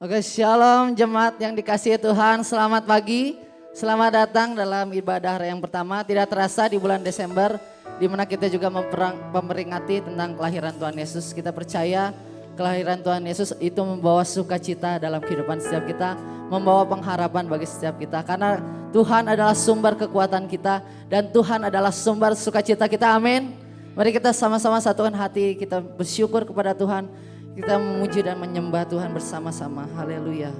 Oke, shalom jemaat yang dikasihi Tuhan, selamat pagi. Selamat datang dalam ibadah yang pertama. Tidak terasa di bulan Desember, di mana kita juga memperingati tentang kelahiran Tuhan Yesus. Kita percaya kelahiran Tuhan Yesus itu membawa sukacita dalam kehidupan setiap kita, membawa pengharapan bagi setiap kita. Karena Tuhan adalah sumber kekuatan kita dan Tuhan adalah sumber sukacita kita, amin. Mari kita sama-sama satukan hati, kita bersyukur kepada Tuhan. Kita memuji dan menyembah Tuhan bersama-sama. Haleluya.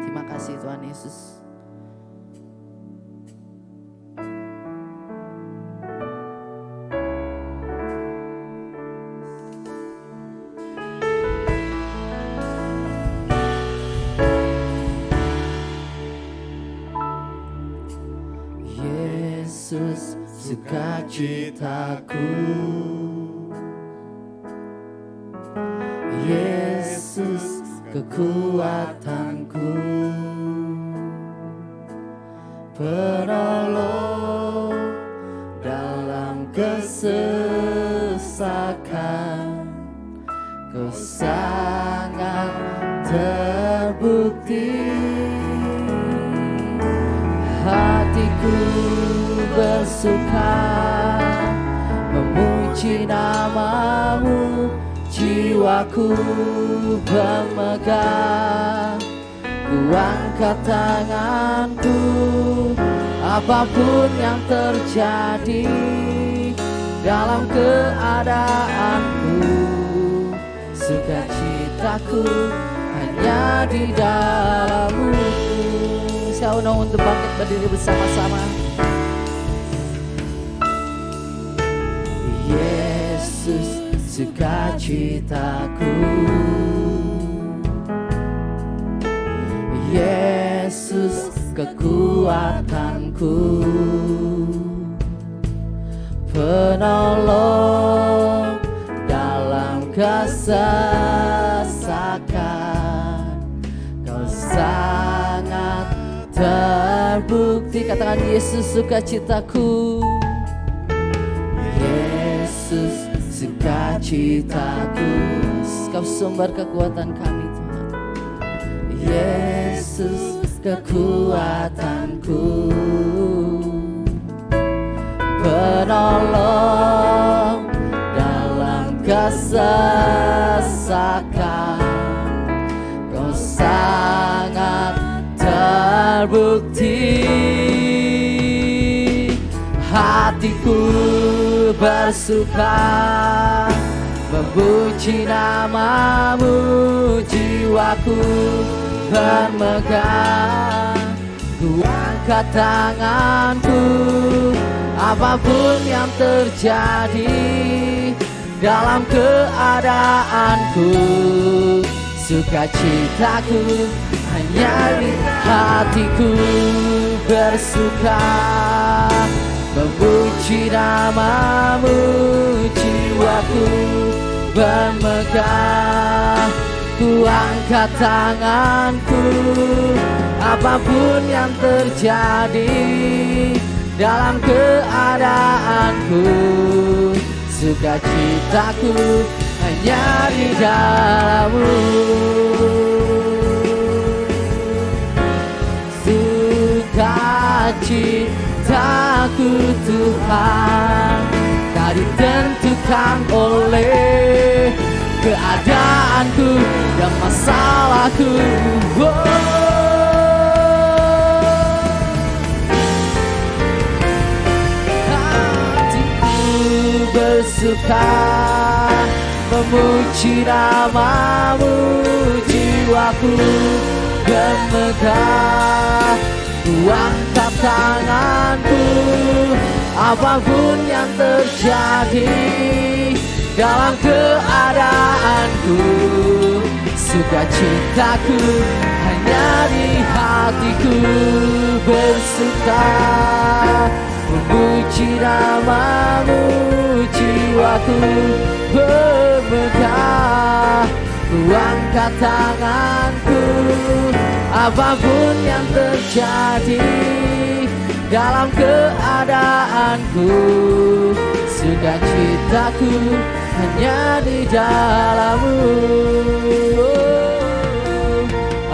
Terima kasih Tuhan Yesus. Yesus sukacitaku, Yesus kekuatanku, penolong dalam kesesakan, Kau sangat terbukti. Hatiku bersuka memuji nama-Mu, jiwaku bermegah, ku angkat tanganku, apapun yang terjadi dalam keadaanku, sukacitaku hanya di dalam-Mu. Saya undang untuk bangkit berdiri bersama-sama. Yesus sukacitaku, Yesus kekuatanku, penolong dalam kesesakan, Kau sangat terbukti. Katakan Yesus sukacitaku, Yesus sukacitaku, Kau sumber kekuatan kami Tuhan. Yesus kekuatanku, penolong dalam kesesakan, Kau sangat terbukti. Hatiku bersuka memuji nama-Mu, jiwaku bermegah, ku angkat tanganku, apapun yang terjadi dalam keadaanku, sukacitaku hanya di hatiku bersuka memuji nama-Mu, jiwaku bermegah, ku angkat tanganku, apapun yang terjadi dalam keadaanku, sukacitaku hanya di dalam-Mu. Sukacitaku Tuhan tak ditentukan oleh keadaanku dan masalahku. Hatiku bersuka memuji nama-Mu, jiwaku bermegah, ku angkat tanganku, apapun yang terjadi dalam keadaanku, sukacitaku hanya di hatiku bersuka memuji nama-Mu, jiwaku bermegah, ku angkat tanganku, apapun yang terjadi dalam keadaanku, sukacitaku hanya di dalam-Mu.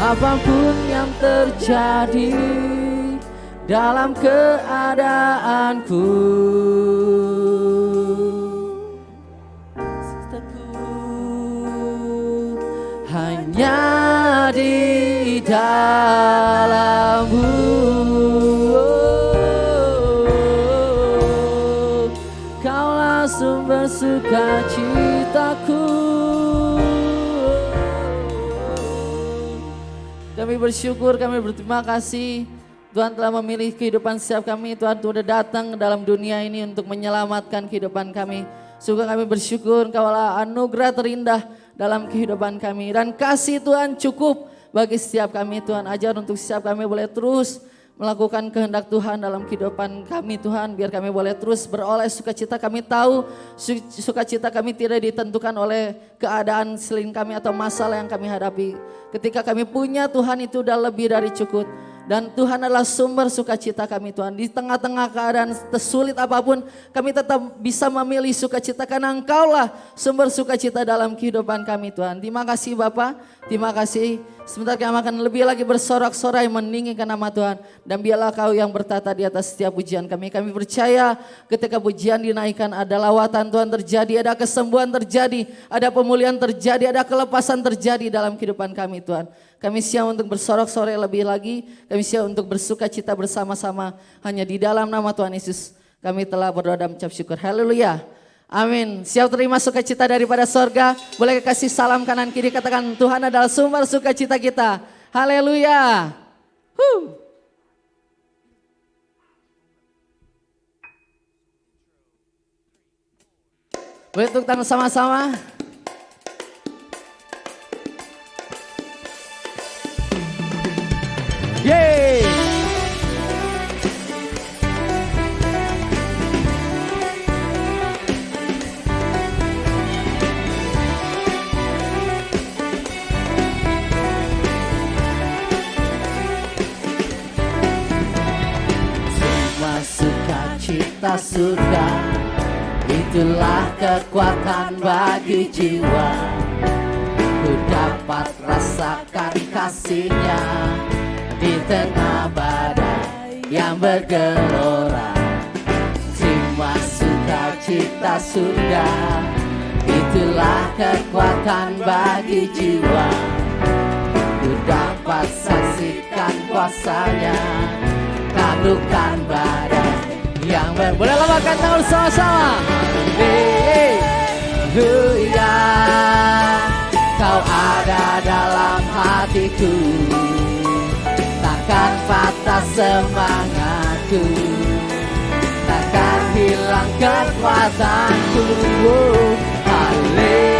apapun yang terjadi dalam keadaanku. Hanya di dalam-Mu, Kaulah sumber sukacitaku. Kami bersyukur, kami berterima kasih Tuhan telah memilih kehidupan setiap kami. Tuhan sudah datang dalam dunia ini untuk menyelamatkan kehidupan kami. Sungguh kami bersyukur Kaulah anugerah terindah dalam kehidupan kami. Dan kasih Tuhan cukup bagi setiap kami. Tuhan ajar untuk setiap kami boleh terus melakukan kehendak Tuhan dalam kehidupan kami Tuhan. Biar kami boleh terus beroleh sukacita. Kami tahu sukacita kami tidak ditentukan oleh keadaan selain kami atau masalah yang kami hadapi. Ketika kami punya Tuhan itu udah lebih dari cukup. Dan Tuhan adalah sumber sukacita kami Tuhan. Di tengah-tengah keadaan tersulit apapun, kami tetap bisa memilih sukacita karena Engkaulah sumber sukacita dalam kehidupan kami Tuhan. Terima kasih Bapa, terima kasih. Sebentar kami akan lebih lagi bersorak-sorai meninggikan nama Tuhan. Dan biarlah Kau yang bertata di atas setiap pujian kami. Kami percaya ketika pujian dinaikkan ada lawatan Tuhan terjadi, ada kesembuhan terjadi, ada pemulihan terjadi, ada kelepasan terjadi dalam kehidupan kami Tuhan. Kami siap untuk bersorak-sorai lebih lagi. Kami siap untuk bersuka cita bersama-sama. Hanya di dalam nama Tuhan Yesus kami telah berdoa dan mengucap syukur. Haleluya. Amin. Siap terima sukacita daripada sorga. Boleh kasih salam kanan kiri, katakan Tuhan adalah sumber sukacita kita. Haleluya. Boleh tepuk tangan sama-sama. Yeay. Semua sukacita surga, itulah kekuatan bagi jiwa. Ku dapat rasakan kasih-Nya di tengah badai yang bergelora. Terima sukacita surga, itulah kekuatan bagi jiwa. Ku dapat saksikan kuasa-Nya, taklukkan badai yang boleh lambaikan tangan sama-sama. Haleluya, Kau ada dalam hatiku, takkan patah semangatku, takkan hilang kekuatanku. Haleluya,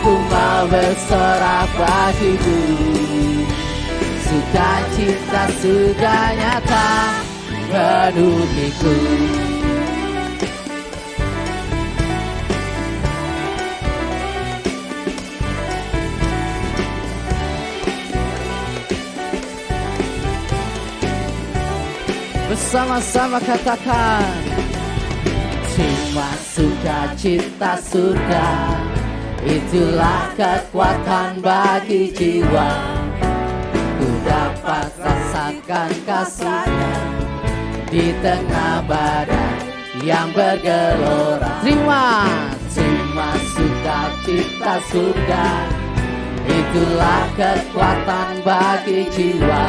ku mau bersorak bagimu, sukacita sudah nyata menuhiku. Bersama-sama katakan, terima sukacita surga, itulah kekuatan bagi jiwa. Ku dapat rasakan kasih-Nya di tengah badai yang bergelora. Terima sukacita surga, itulah kekuatan bagi jiwa.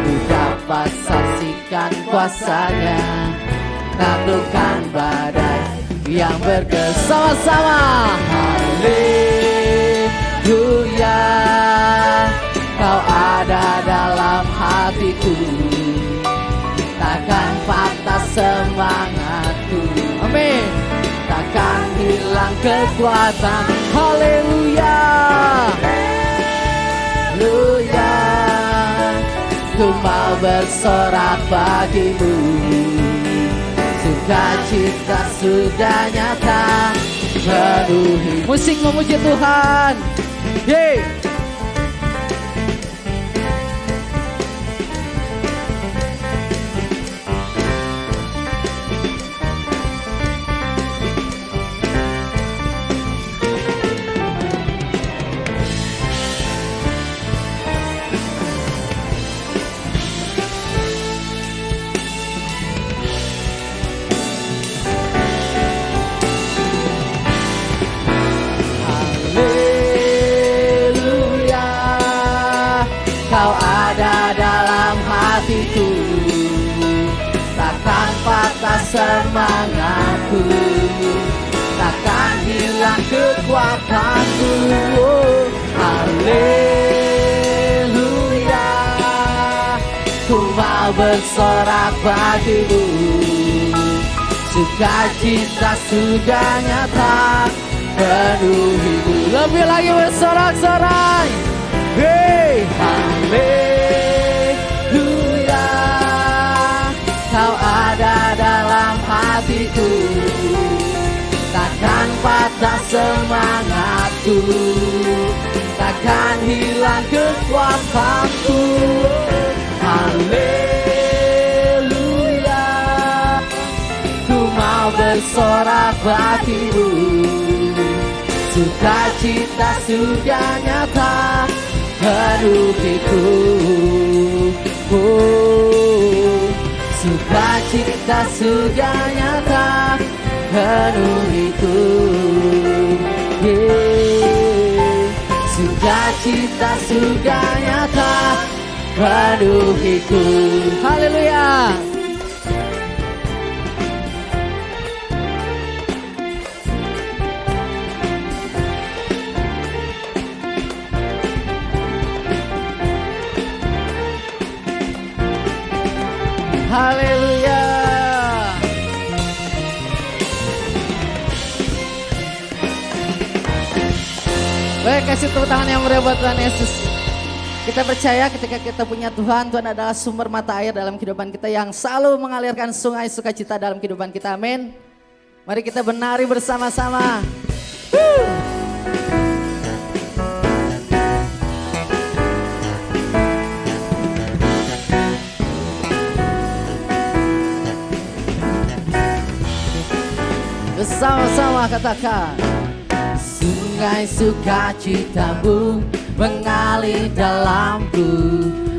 Ku dapat saksikan kuasa-Nya, taklukkan badai yang bergesama-sama. Haleluya, Kau ada dalam hatiku, takkan patah semangatku. Amin. Takkan hilang kekuatan. Haleluya, haleluya, ku mau bersorak bagimu, sukacita sudah nyata menuhi. Musik memuji Tuhan. Yeay. kekuatanku. Haleluya, ku mau bersorak bagimu. Sukacita sudah nyata penuhiku. Lebih lagi bersorak-sorai. Hey, haleluya, kau ada dalam hatiku. Takkan patah semangatku, takkan hilang kekuatanku. Haleluya, ku mau bersorak bagimu. Sukacita sudah nyata penuhiku. Sukacita sudah nyata penuhiku. Sukacita sudah nyata penuhiku. Haleluya. Haleluya. Baik, kasih tepuk tangan yang meriah buat Tuhan Yesus. Kita percaya ketika kita punya Tuhan, Tuhan adalah sumber mata air dalam kehidupan kita yang selalu mengalirkan sungai sukacita dalam kehidupan kita. Amin. Mari kita menari bersama-sama. Bersama-sama katakan. Sungai sukacitamu mengalir dalamku.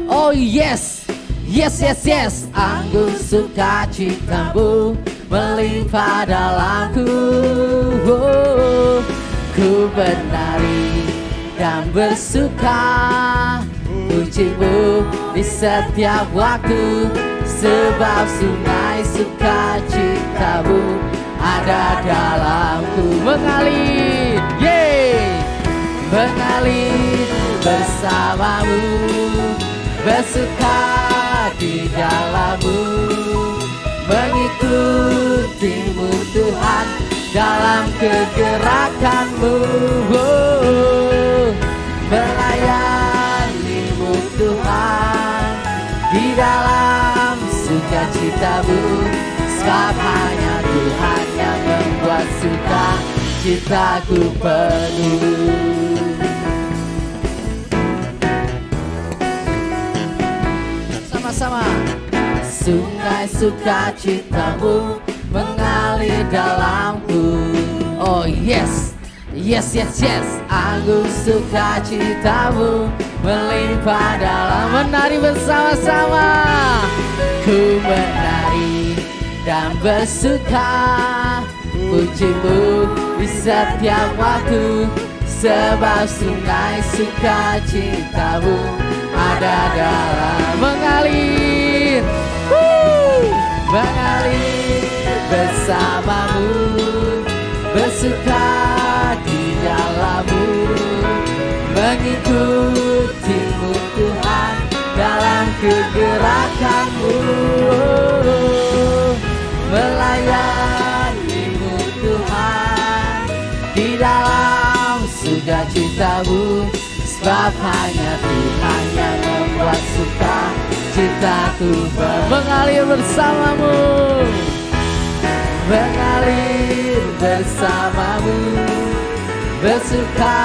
Oh yes, yes, yes, yes. Anggur sukacitamu melimpah dalamku. Ku menari dan bersuka, pujimu di setiap waktu. Sebab sungai sukacitamu ada dalamku. Mengalir, yeay, mengalir bersamamu, bersuka di dalammu, mengikutimu Tuhan dalam kegerakanmu. Melayanimu Tuhan di dalam sukacitamu. Sebab hanya Tuhan yang membuat sukacitaku penuh. Sama-sama. Sungai sukacitamu mengalir dalamku. Oh yes, yes, yes, yes. Anggur sukacitamu melimpah dalam. Menari bersama-sama. Ku menari dan bersuka, pujimu di setiap waktu. Sebab sungai sukacitamu ada dalam. Mengalir, mengalir bersamamu, bersuka di dalammu, mengikutimu Tuhan dalam kegerakanmu. Melayanimu Tuhan di dalam sukacitamu. Sebab hanya Tuhan yang membuat sukacitaku mengalir bersamamu, mengalir bersamamu, bersuka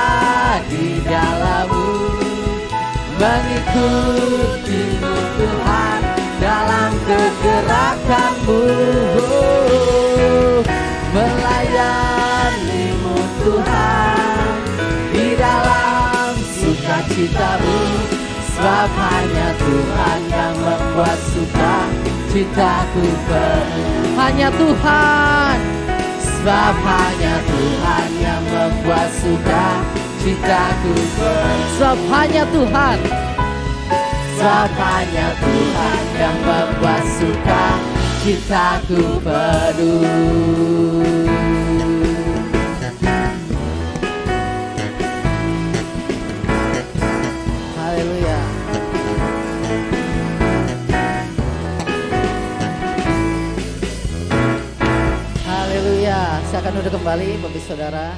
di dalammu, mengikutimu Tuhan dalam kegerakanmu. Melayanimu Tuhan di dalam sukacitamu. Sebab hanya Tuhan yang membuat sukacitaku penuh. Hanya Tuhan. Sebab hanya Tuhan yang membuat sukacitaku penuh. Sebab hanya Tuhan. Sebab hanya Tuhan yang membuat sukacitaku penuh. kembali Bapak Saudara.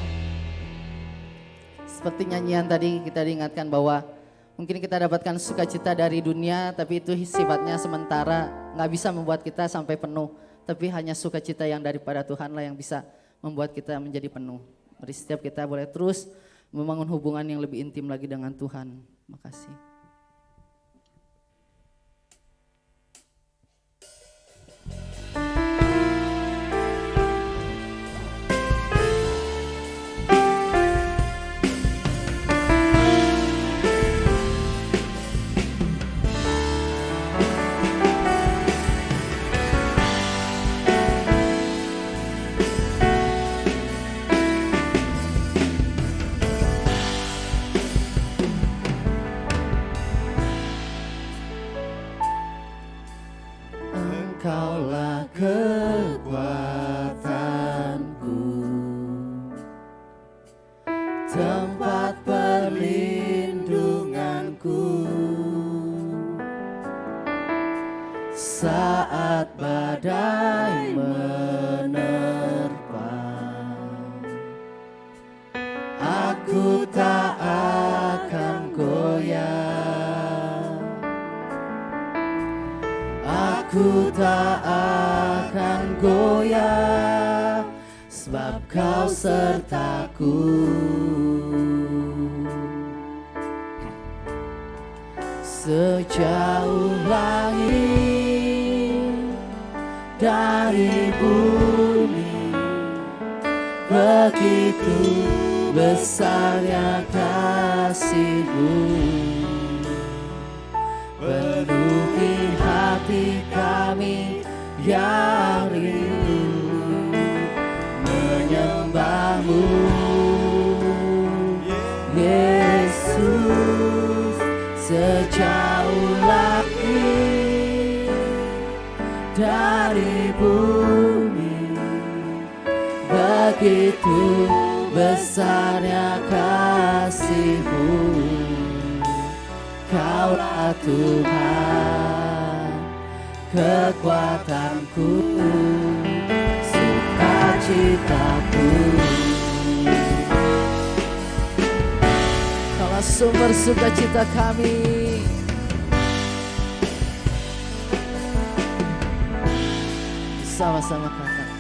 Seperti nyanyian tadi kita diingatkan bahwa mungkin kita dapatkan sukacita dari dunia, tapi itu sifatnya sementara, nggak bisa membuat kita sampai penuh. Tapi hanya sukacita yang daripada Tuhan lah yang bisa membuat kita menjadi penuh. Mari setiap kita boleh terus membangun hubungan yang lebih intim lagi dengan Tuhan. Makasih. Engkaulah kekuatanku, tempat perlindunganku, saat badai menerpa, aku tak akan goyah. Aku tak akan goyah, sebab Kau sertaku. Sejauh langit dari bumi, begitu besarnya kasih-Mu. Penuhi hati kami yang rindu menyembah-Mu, Yesus. Sejauh langit dari bumi, begitu besarnya kasih-Mu. Kaulah Tuhan, kekuatanku, sukacitaku. Kaulah sumber sukacita kami. Sama-sama kata,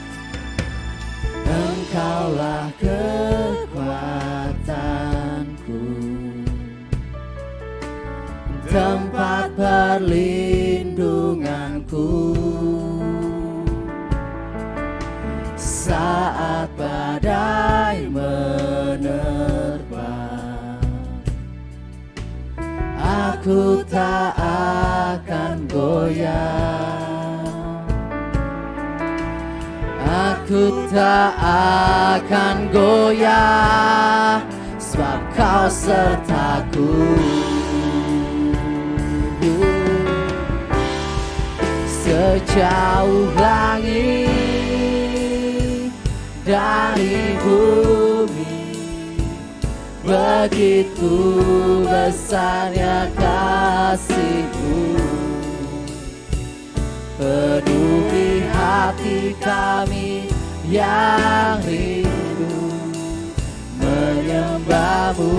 Engkaulah kekuatanku, tempat perlindunganku, saat badai menerpa, aku tak akan goyah. Aku tak akan goyah, sebab Kau sertaku. Sejauh langit dari bumi, begitu besarnya kasih-Mu. Penuhi hati kami yang rindu menyembah-Mu,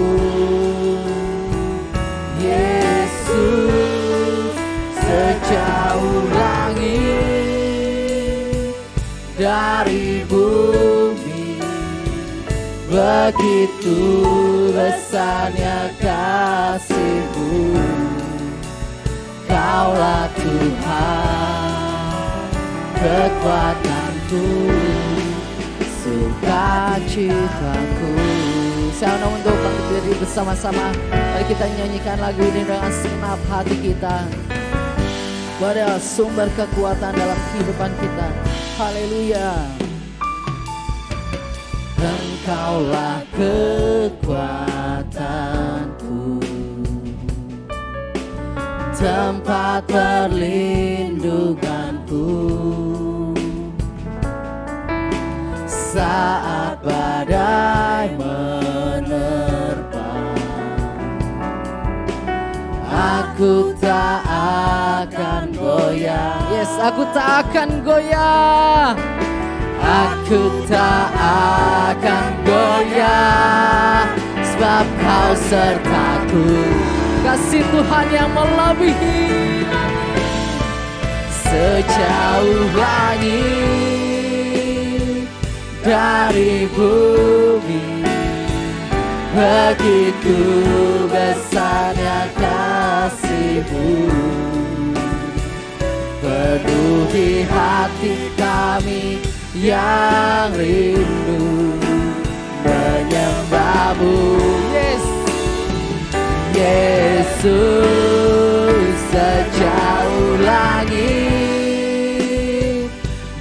Yesus. Sejauh langit dari bumi, begitu besarnya kasih-Mu. Kaulah Tuhan, kekuatanku, sukacitaku. Saya untuk berdiri bersama-sama. Mari kita nyanyikan lagu ini dengan segenap hati kita. Pada sumber kekuatan dalam kehidupan kita. Haleluya. Engkaulah kekuatanku, tempat perlindunganku, saat badai menerpa, aku tak akan goyah. Yes, aku tak akan goyah. Aku tak akan goyah, sebab Kau sertaku. Kasih Tuhan yang melebihi sejauh langit dari bumi, begitu besarnya kasih-Mu, penuhi hati kami yang rindu menyembah-Mu. Yesus, sejauh langit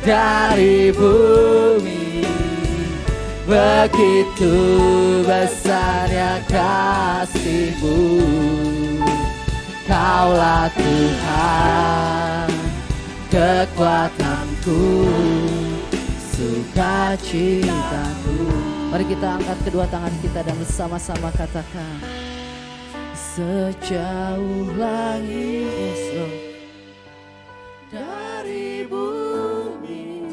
dari bumi, begitu besarnya kasih-Mu. Kaulah Tuhan, kekuatanku, sukacitaku. Mari kita angkat kedua tangan kita dan bersama-sama katakan, sejauh langit dari bumi,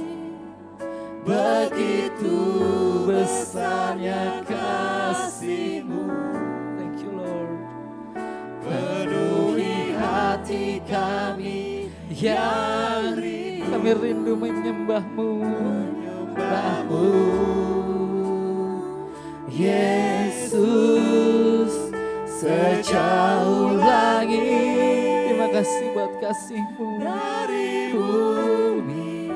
begitu besarnya kasih-Mu. Thank you Lord. Penuhi hati kami yang rindu, kami rindu menyembah-Mu, menyembah-Mu. Yesus, sejauh langit. Terima kasih buat kasih-Mu dari bumi,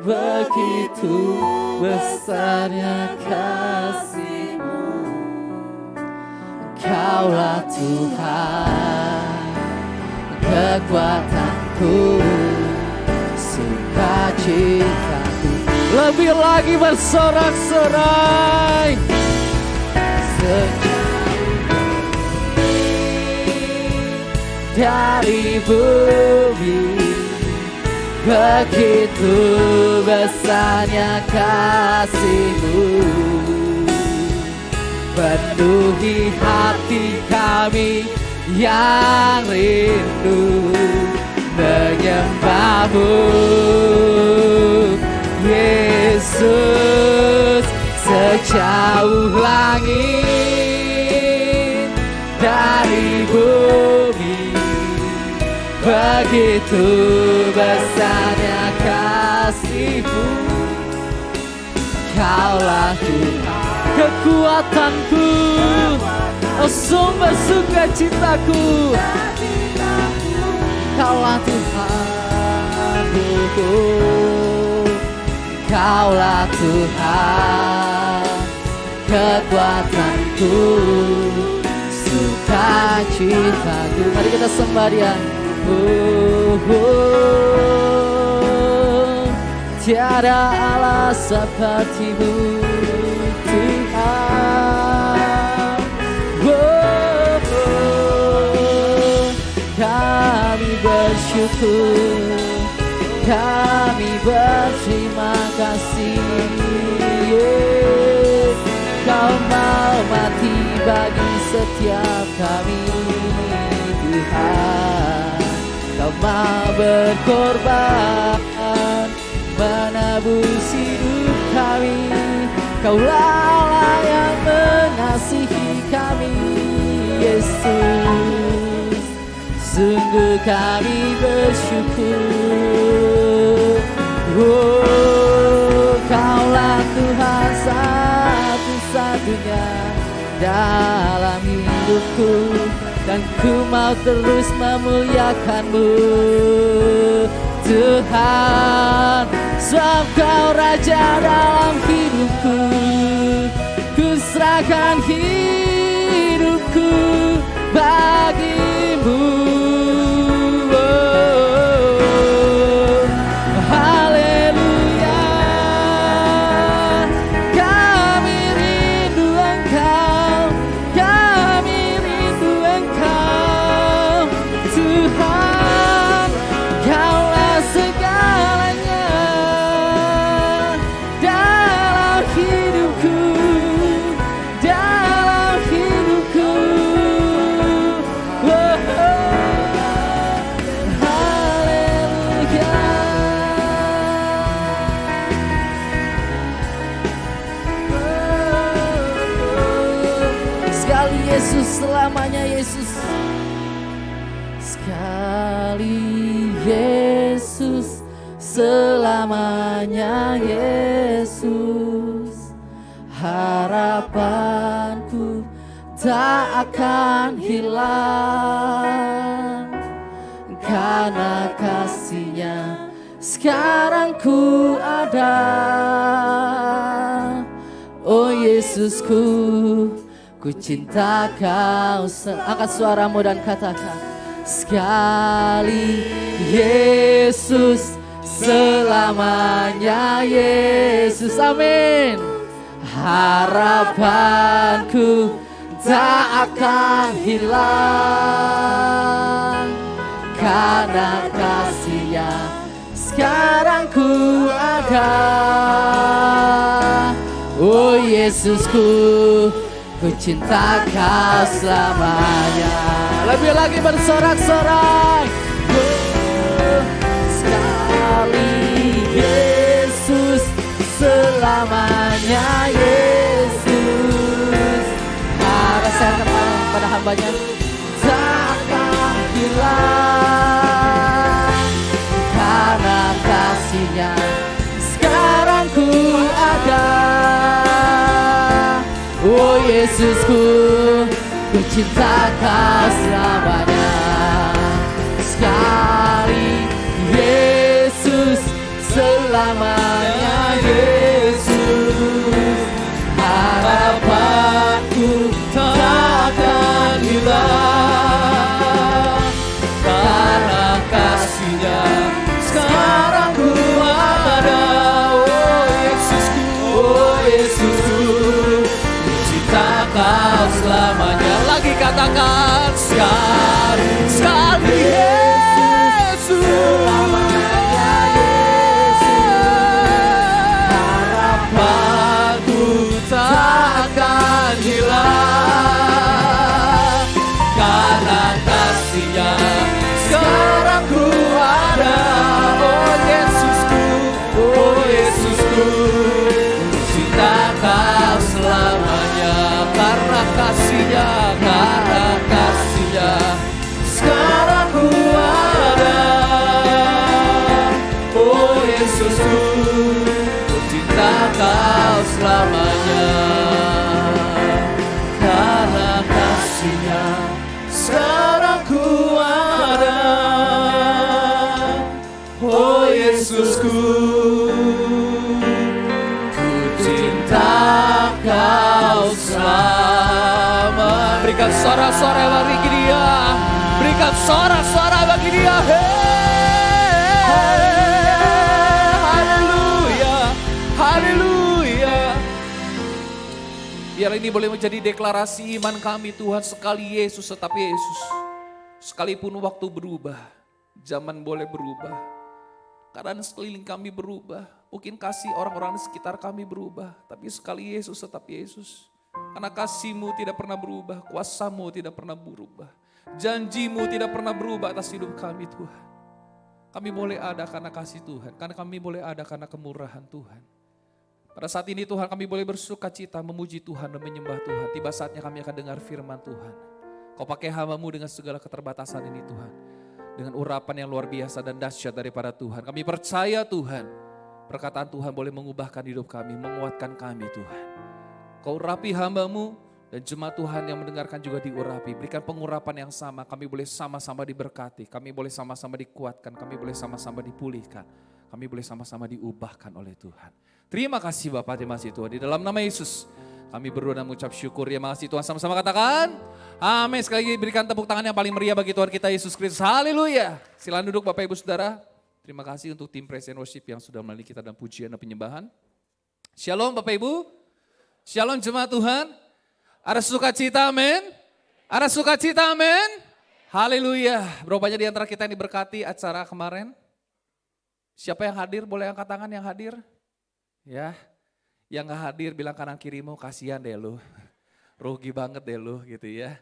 begitu besarnya kasih-Mu. Kaulah Tuhan, kekuatanku, sukacitaku. Lebih lagi bersorak-sorai, dari bumi, begitu besarnya kasih-Mu, penuhi hati kami yang rindu menyembah-Mu. Yesus, sejauh langit dari bumi, begitu besarnya kasih-Mu. Kaulah Tuhan, kekuatanku, oh sumber sukacitaku. Kaulah Tuhan, Kaulah Tuhan, kekuatanku, sukacitaku. Mari kita sembah Dia. Tiada Allah seperti-Mu Tuhan. Kami bersyukur, kami berterima kasih. Kau mau mati bagi setiap kami Tuhan. Kau mau berkorban menebus hidup kami. Kaulah Allah yang mengasihi kami, Yesus. Sungguh kami bersyukur. Kaulah Tuhan satu-satunya dalam hidupku, dan ku mau terus memuliakan-Mu Tuhan. Sebab Kau Raja dalam hidupku, ku serahkan hidupku bagi-Mu. Sekali Yesus, selamanya Yesus. Sekali Yesus, selamanya Yesus. Harapanku tak akan hilang, karena kasih-Nya sekarang ku ada. Oh Yesusku, ku cinta Kau. Angkat suaramu dan katakan, sekali Yesus, selamanya Yesus. Amin. Harapanku tak akan hilang, karena kasih-Nya sekarang ku ada. Oh Yesusku, ku cinta Kau selamanya. Lebih lagi bersorak-sorak. Oh, sekali Yesus, selamanya Yesus. Rasakan pada hambanya, tak akan hilang, karena kasih-Nya sekarang ku ada. Oh Yesusku, ku cinta Kau selamanya. Sekali Yesus, selamanya Yesus. Harapanku tak akan hilang, karena kasih-Nya sekarang ku ada. Oh Yesusku, oh Yesusku, ku cinta Kau selamanya. Lagi katakan, sekali Yesus, selamanya Yesus. Harapanku tak akan hilang, karena kasih-Nya sekarang ku ada. Oh Yesusku, oh Yesusku, ku cinta Kau selamanya. Karena kasih-Nya, karena kasih-Nya sekarang ku ada. Oh Yesusku, ku cinta Kau selamanya. Karena kasih-Nya sekarang ku ada. Oh Yesusku, ku cinta Kau selama. Berikan suara-suara bagi Dia, berikan suara-suara bagi Dia. Haleluya, haleluya. Biar ini boleh menjadi deklarasi iman kami Tuhan. Sekali Yesus, tetap Yesus. Sekalipun waktu berubah, zaman boleh berubah, keadaan sekeliling kami berubah, mungkin kasih orang-orang di sekitar kami berubah, tapi sekali Yesus tetap Yesus. Karena kasih-Mu tidak pernah berubah, kuasa-Mu tidak pernah berubah, janji-Mu tidak pernah berubah atas hidup kami Tuhan. Kami boleh ada karena kasih Tuhan, karena kami boleh ada karena kemurahan Tuhan. Pada saat ini Tuhan kami boleh bersuka cita, memuji Tuhan dan menyembah Tuhan. Tiba saatnya kami akan dengar firman Tuhan. Kau pakai hamba-Mu dengan segala keterbatasan ini Tuhan, dengan urapan yang luar biasa dan dahsyat daripada Tuhan. Kami percaya Tuhan, perkataan Tuhan boleh mengubahkan hidup kami, menguatkan kami Tuhan. Kau urapi hamba-Mu dan jemaat Tuhan yang mendengarkan juga diurapi. Berikan pengurapan yang sama, kami boleh sama-sama diberkati, kami boleh sama-sama dikuatkan, kami boleh sama-sama dipulihkan, kami boleh sama-sama diubahkan oleh Tuhan. Terima kasih Bapak, terima kasih Tuhan. Di dalam nama Yesus kami berdoa dan mengucap syukur. Terima kasih Tuhan, sama-sama katakan amin. Sekali lagi berikan tepuk tangan yang paling meriah bagi Tuhan kita Yesus Kristus. Haleluya. Silakan duduk Bapak Ibu Saudara. Terima kasih untuk tim Praise and Worship yang sudah melalui kita dalam pujian dan penyembahan. Shalom Bapak Ibu. Shalom jemaat Tuhan. Ada sukacita amin. Ada sukacita amin. Haleluya. Berapa banyak di antara kita yang diberkati acara kemarin? Siapa yang hadir? Boleh angkat tangan yang hadir? Ya. Yang gak hadir bilang kanan kirimu, kasihan deh lu. Rugi banget deh lu gitu ya.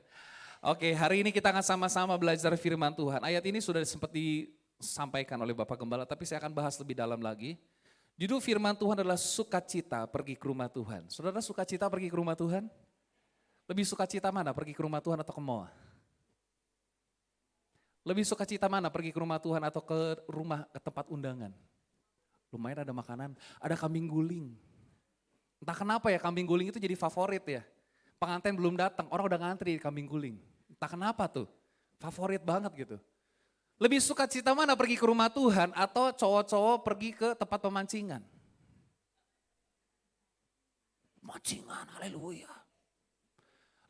Oke, hari ini kita akan sama-sama belajar firman Tuhan. Ayat ini sudah sempat disampaikan oleh Bapak Gembala, tapi saya akan bahas lebih dalam lagi. Judul firman Tuhan adalah sukacita pergi ke rumah Tuhan. Saudara sukacita pergi ke rumah Tuhan? Lebih sukacita mana, pergi ke rumah Tuhan atau ke mall? Lebih sukacita mana, pergi ke rumah Tuhan atau ke tempat undangan? Lumayan ada makanan, ada kambing guling. Entah kenapa ya kambing guling itu jadi favorit ya. Pengantin belum datang, orang udah ngantri di kambing guling. Entah kenapa tuh, favorit banget gitu. Lebih sukacita mana pergi ke rumah Tuhan atau cowok-cowok pergi ke tempat pemancingan? Mancingan, haleluya.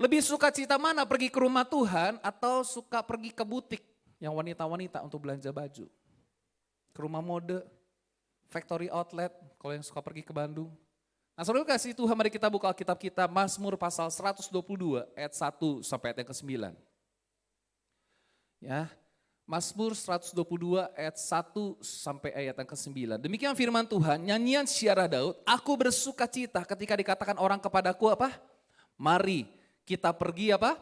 Lebih sukacita mana pergi ke rumah Tuhan atau suka pergi ke butik yang wanita-wanita untuk belanja baju? Ke rumah mode, factory outlet, kalau yang suka pergi ke Bandung. Nah saudara kasih Tuhan, mari kita buka Alkitab kita, Mazmur pasal 122 ayat 1 sampai ayat yang ke-9. Ya, Mazmur 122 ayat 1 sampai ayat yang ke-9. Demikian firman Tuhan, nyanyian syiarah Daud, aku bersuka cita ketika dikatakan orang kepadaku apa? Mari kita pergi apa?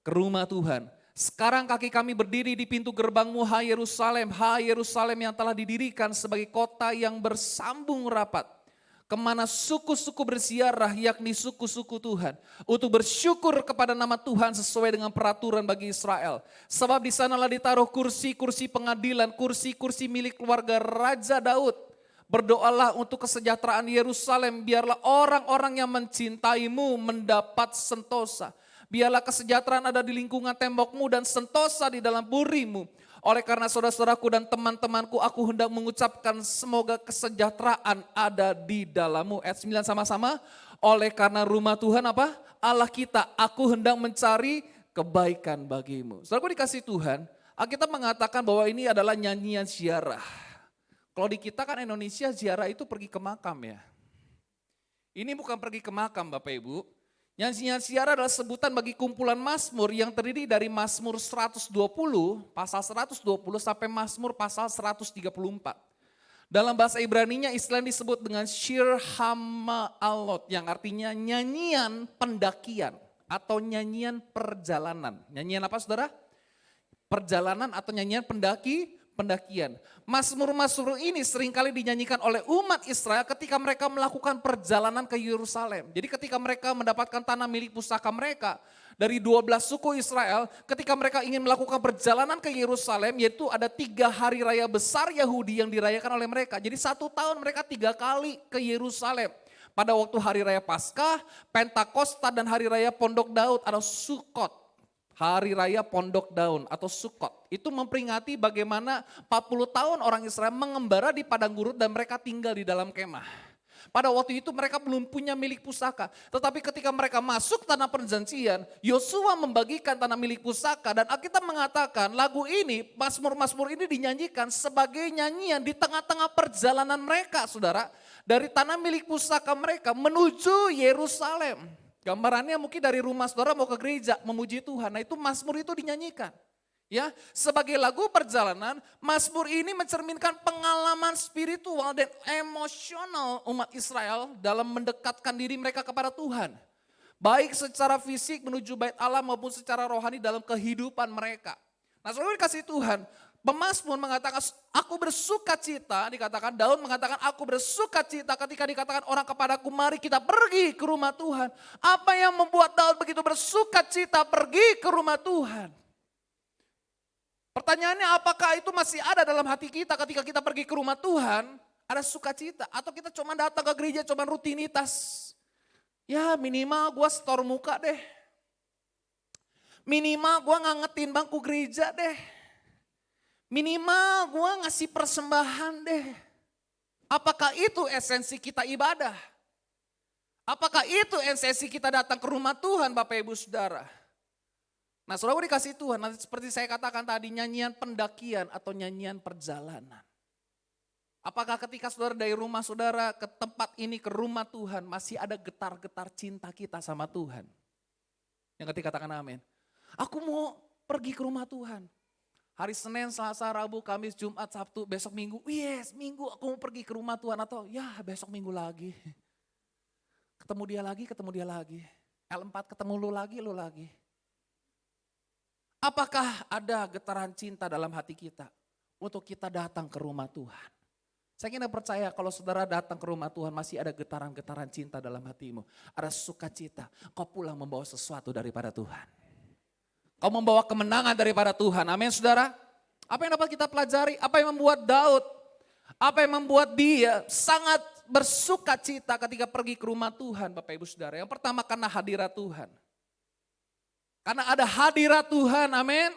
Ke rumah Tuhan. Sekarang kaki kami berdiri di pintu gerbangmu, hai Yerusalem yang telah didirikan sebagai kota yang bersambung rapat. Kemana suku-suku berziarah, yakni suku-suku Tuhan, untuk bersyukur kepada nama Tuhan sesuai dengan peraturan bagi Israel. Sebab di sanalah ditaruh kursi-kursi pengadilan, kursi-kursi milik keluarga Raja Daud. Berdoalah untuk kesejahteraan Yerusalem, biarlah orang-orang yang mencintaimu mendapat sentosa. Biarlah kesejahteraan ada di lingkungan tembokmu dan sentosa di dalam purimu. Oleh karena saudara-saudaraku dan teman-temanku, aku hendak mengucapkan semoga kesejahteraan ada di dalammu. Ayat 9 sama-sama. Oleh karena rumah Tuhan apa? Allah kita, aku hendak mencari kebaikan bagimu. Saudaraku dikasih Tuhan, Alkitab mengatakan bahwa ini adalah nyanyian ziarah. Kalau di kita kan Indonesia ziarah itu pergi ke makam ya. Ini bukan pergi ke makam Bapak Ibu. Nyanyian ziarah adalah sebutan bagi kumpulan Mazmur yang terdiri dari Mazmur 120, pasal 120 sampai Mazmur pasal 134. Dalam bahasa Ibraninya istilah disebut dengan Shir Hamaalot yang artinya nyanyian pendakian atau nyanyian perjalanan. Nyanyian apa saudara? Perjalanan atau nyanyian pendakian. Mazmur-mazmur ini seringkali dinyanyikan oleh umat Israel ketika mereka melakukan perjalanan ke Yerusalem. Jadi ketika mereka mendapatkan tanah milik pusaka mereka dari 12 suku Israel, ketika mereka ingin melakukan perjalanan ke Yerusalem, yaitu ada 3 hari raya besar Yahudi yang dirayakan oleh mereka. Jadi 1 tahun mereka 3 kali ke Yerusalem. Pada waktu hari raya Paskah, Pentakosta dan hari raya Pondok Daud atau Sukot. Hari Raya Pondok Daun atau Sukot. Itu memperingati bagaimana 40 tahun orang Israel mengembara di padang gurun dan mereka tinggal di dalam kemah. Pada waktu itu mereka belum punya milik pusaka. Tetapi ketika mereka masuk tanah perjanjian, Yosua membagikan tanah milik pusaka. Dan Alkitab mengatakan lagu ini, Mazmur-Mazmur ini dinyanyikan sebagai nyanyian di tengah-tengah perjalanan mereka saudara. Dari tanah milik pusaka mereka menuju Yerusalem. Gambarannya mungkin dari rumah saudara mau ke gereja memuji Tuhan. Nah itu Mazmur itu dinyanyikan. Ya, sebagai lagu perjalanan, Mazmur ini mencerminkan pengalaman spiritual dan emosional umat Israel dalam mendekatkan diri mereka kepada Tuhan. Baik secara fisik menuju bait Allah maupun secara rohani dalam kehidupan mereka. Nah saudara dikasih Tuhan, pemazmur mengatakan aku bersuka cita, dikatakan Daud mengatakan aku bersuka cita ketika dikatakan orang kepadaku mari kita pergi ke rumah Tuhan. Apa yang membuat Daud begitu bersuka cita pergi ke rumah Tuhan? Pertanyaannya apakah itu masih ada dalam hati kita ketika kita pergi ke rumah Tuhan? Ada sukacita atau kita cuma datang ke gereja cuma rutinitas? Ya minimal gue setor muka deh. Minimal gue ngangetin bangku gereja deh. Minimal gue ngasih persembahan deh. Apakah itu esensi kita ibadah? Apakah itu esensi kita datang ke rumah Tuhan Bapak Ibu Saudara? Nah saudara dikasih Tuhan, nanti seperti saya katakan tadi nyanyian pendakian atau nyanyian perjalanan. Apakah ketika saudara dari rumah saudara ke tempat ini ke rumah Tuhan masih ada getar-getar cinta kita sama Tuhan? Yang ketika katakan amin. Aku mau pergi ke rumah Tuhan. Hari Senin, Selasa, Rabu, Kamis, Jumat, Sabtu, besok Minggu. Yes, Minggu aku mau pergi ke rumah Tuhan atau ya besok Minggu lagi. Ketemu dia lagi. L4 ketemu lu lagi. Apakah ada getaran cinta dalam hati kita untuk kita datang ke rumah Tuhan? Saya kira percaya kalau saudara datang ke rumah Tuhan masih ada getaran-getaran cinta dalam hatimu. Ada sukacita, kau pulang membawa sesuatu daripada Tuhan. Kau membawa kemenangan daripada Tuhan, amin saudara. Apa yang dapat kita pelajari, apa yang membuat Daud, apa yang membuat dia sangat bersukacita ketika pergi ke rumah Tuhan Bapak Ibu Saudara. Yang pertama karena hadirat Tuhan. Karena ada hadirat Tuhan, amin.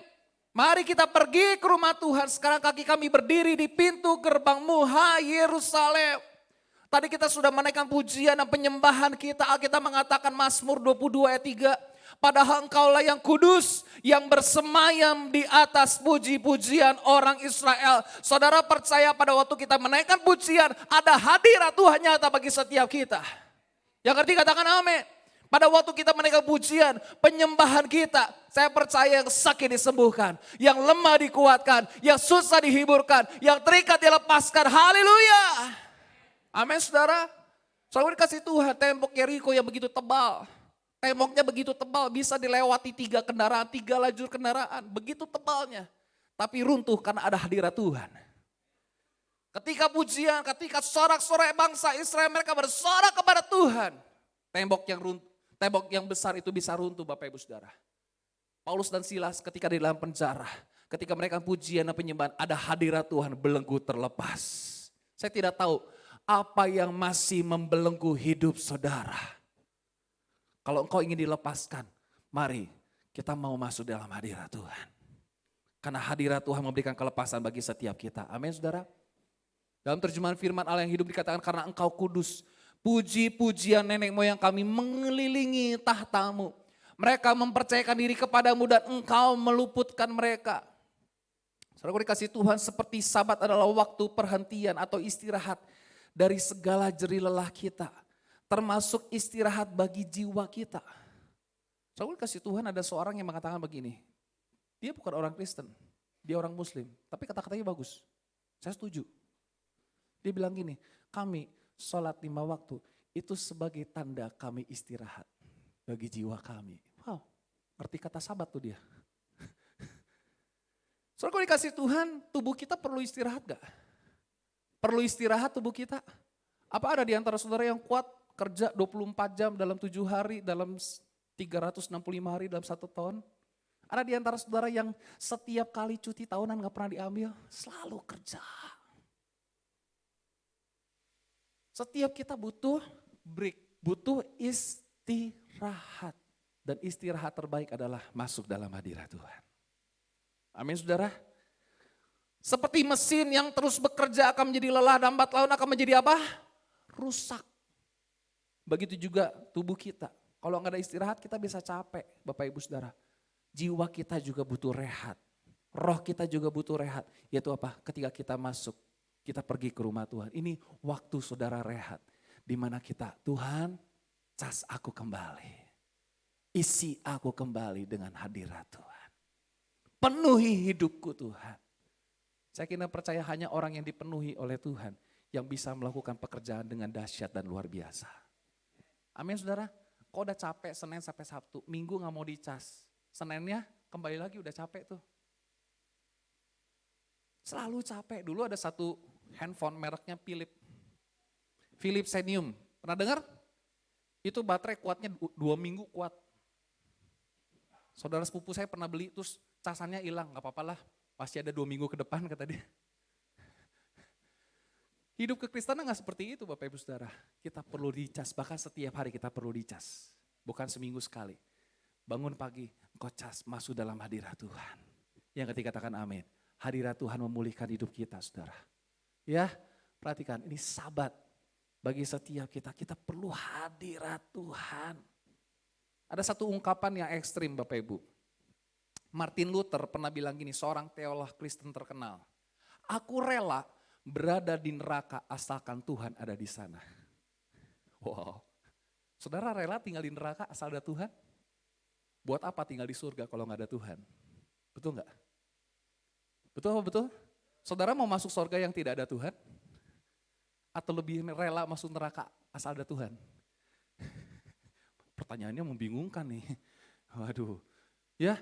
Mari kita pergi ke rumah Tuhan. Sekarang kaki kami berdiri di pintu gerbangmu, hai Yerusalem. Tadi kita sudah menaikkan pujian dan penyembahan kita. Alkitab mengatakan Mazmur 22 ayat 3. Padahal engkaulah yang kudus, yang bersemayam di atas puji-pujian orang Israel. Saudara percaya pada waktu kita menaikkan pujian, ada hadirat Tuhan nyata bagi setiap kita. Yang ngerti katakan amin. Pada waktu kita menaikkan pujian, penyembahan kita, saya percaya yang sakit disembuhkan, yang lemah dikuatkan, yang susah dihiburkan, yang terikat dilepaskan. Haleluya. Amin saudara. Saudara dikasih Tuhan tembok Yeriko yang begitu tebal. Temboknya begitu tebal, bisa dilewati 3 kendaraan, 3 lajur kendaraan. Begitu tebalnya. Tapi runtuh karena ada hadirat Tuhan. Ketika pujian, ketika sorak-sorai bangsa Israel mereka bersorak kepada Tuhan. Tembok yang besar itu bisa runtuh Bapak Ibu Saudara. Paulus dan Silas ketika di dalam penjara, ketika mereka pujian dan penyembahan, ada hadirat Tuhan belenggu terlepas. Saya tidak tahu apa yang masih membelenggu hidup saudara. Kalau engkau ingin dilepaskan, mari kita mau masuk dalam hadirat Tuhan. Karena hadirat Tuhan memberikan kelepasan bagi setiap kita. Amin saudara. Dalam terjemahan firman Allah yang hidup dikatakan karena engkau kudus. Puji-pujian nenek moyang kami mengelilingi tahtamu. Mereka mempercayakan diri kepadamu dan engkau meluputkan mereka. Saudara dikasih Tuhan seperti sabat adalah waktu perhentian atau istirahat dari segala jerih lelah kita. Termasuk istirahat bagi jiwa kita. Saudara dikasih Tuhan ada seorang yang mengatakan begini. Dia bukan orang Kristen, dia orang Muslim. Tapi kata-katanya bagus, saya setuju. Dia bilang gini, kami sholat 5 waktu itu sebagai tanda kami istirahat bagi jiwa kami. Wow, arti kata sabat tuh dia. Soalnya kalau dikasih Tuhan, tubuh kita perlu istirahat gak? Perlu istirahat tubuh kita? Apa ada di antara saudara yang kuat kerja 24 jam dalam 7 hari, dalam 365 hari dalam 1 tahun? Ada di antara saudara yang setiap kali cuti tahunan gak pernah diambil? Selalu kerja. Setiap kita butuh break, butuh istirahat. Dan istirahat terbaik adalah masuk dalam hadirat Tuhan. Amin saudara. Seperti mesin yang terus bekerja akan menjadi lelah dan lambat laun akan menjadi apa? Rusak. Begitu juga tubuh kita. Kalau nggak ada istirahat kita bisa capek Bapak Ibu Saudara. Jiwa kita juga butuh rehat. Roh kita juga butuh rehat. Yaitu apa? Ketika kita masuk. Kita pergi ke rumah Tuhan. Ini waktu saudara rehat. Di mana kita, Tuhan cas aku kembali. Isi aku kembali dengan hadirat Tuhan. Penuhi hidupku Tuhan. Saya kira percaya hanya orang yang dipenuhi oleh Tuhan. Yang bisa melakukan pekerjaan dengan dahsyat dan luar biasa. Amin saudara. Kau udah capek Senin sampai Sabtu. Minggu gak mau dicas. Seninnya kembali lagi udah capek tuh. Selalu capek. Dulu ada satu handphone mereknya Philips Xenium. Pernah dengar? Itu baterai kuatnya 2 minggu kuat. Saudara sepupu saya pernah beli terus casannya hilang. Gak apa-apa lah, pasti ada 2 minggu ke depan kata dia. Hidup kekristenan gak seperti itu Bapak Ibu Saudara. Kita perlu dicas, bahkan setiap hari kita perlu dicas. Bukan seminggu sekali. Bangun pagi, engkau cas masuk dalam hadirat Tuhan. Yang ketiga katakan amin. Hadirat Tuhan memulihkan hidup kita saudara. Ya, perhatikan ini sabat bagi setiap kita. Kita perlu hadirat Tuhan. Ada satu ungkapan yang ekstrim Bapak Ibu. Martin Luther pernah bilang gini, seorang teolog Kristen terkenal. Aku rela berada di neraka asalkan Tuhan ada di sana. Wow. Saudara rela tinggal di neraka asal ada Tuhan? Buat apa tinggal di surga kalau nggak ada Tuhan? Betul nggak? Betul apa betul? Saudara mau masuk surga yang tidak ada Tuhan? Atau lebih rela masuk neraka asal ada Tuhan? Pertanyaannya membingungkan nih. Waduh. Ya.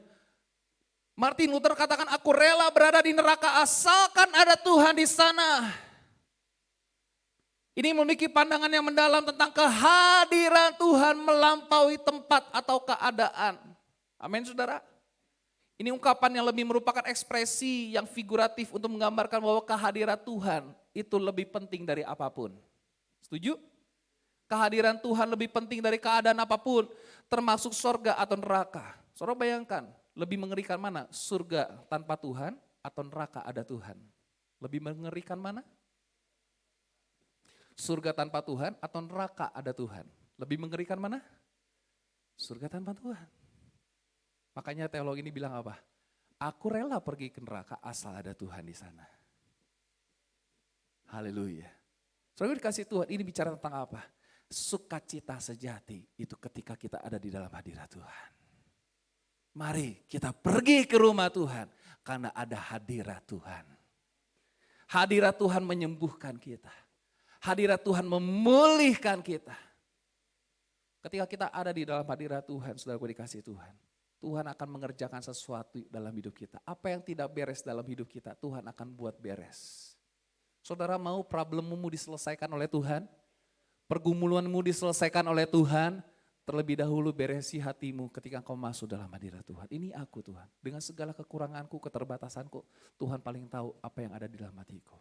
Martin Luther katakan aku rela berada di neraka asalkan ada Tuhan di sana. Ini memiliki pandangan yang mendalam tentang kehadiran Tuhan melampaui tempat atau keadaan. Amin saudara. Ini ungkapan yang lebih merupakan ekspresi yang figuratif untuk menggambarkan bahwa kehadiran Tuhan itu lebih penting dari apapun. Setuju? Kehadiran Tuhan lebih penting dari keadaan apapun, termasuk surga atau neraka. Saudara bayangkan, lebih mengerikan mana? Surga tanpa Tuhan atau neraka ada Tuhan? Lebih mengerikan mana? Surga tanpa Tuhan atau neraka ada Tuhan? Lebih mengerikan mana? Surga tanpa Tuhan. Makanya teologi ini bilang apa? Aku rela pergi ke neraka asal ada Tuhan di sana. Haleluya. Saudara dikasih Tuhan, ini bicara tentang apa? Sukacita sejati itu ketika kita ada di dalam hadirat Tuhan. Mari kita pergi ke rumah Tuhan karena ada hadirat Tuhan. Hadirat Tuhan menyembuhkan kita. Hadirat Tuhan memulihkan kita. Ketika kita ada di dalam hadirat Tuhan, saudaraku dikasih Tuhan. Tuhan akan mengerjakan sesuatu dalam hidup kita. Apa yang tidak beres dalam hidup kita, Tuhan akan buat beres. Saudara mau problemmu diselesaikan oleh Tuhan? Pergumulanmu diselesaikan oleh Tuhan? Terlebih dahulu beresi hatimu ketika engkau masuk dalam hadirat Tuhan. Ini aku Tuhan, dengan segala kekuranganku, keterbatasanku, Tuhan paling tahu apa yang ada di dalam hatiku.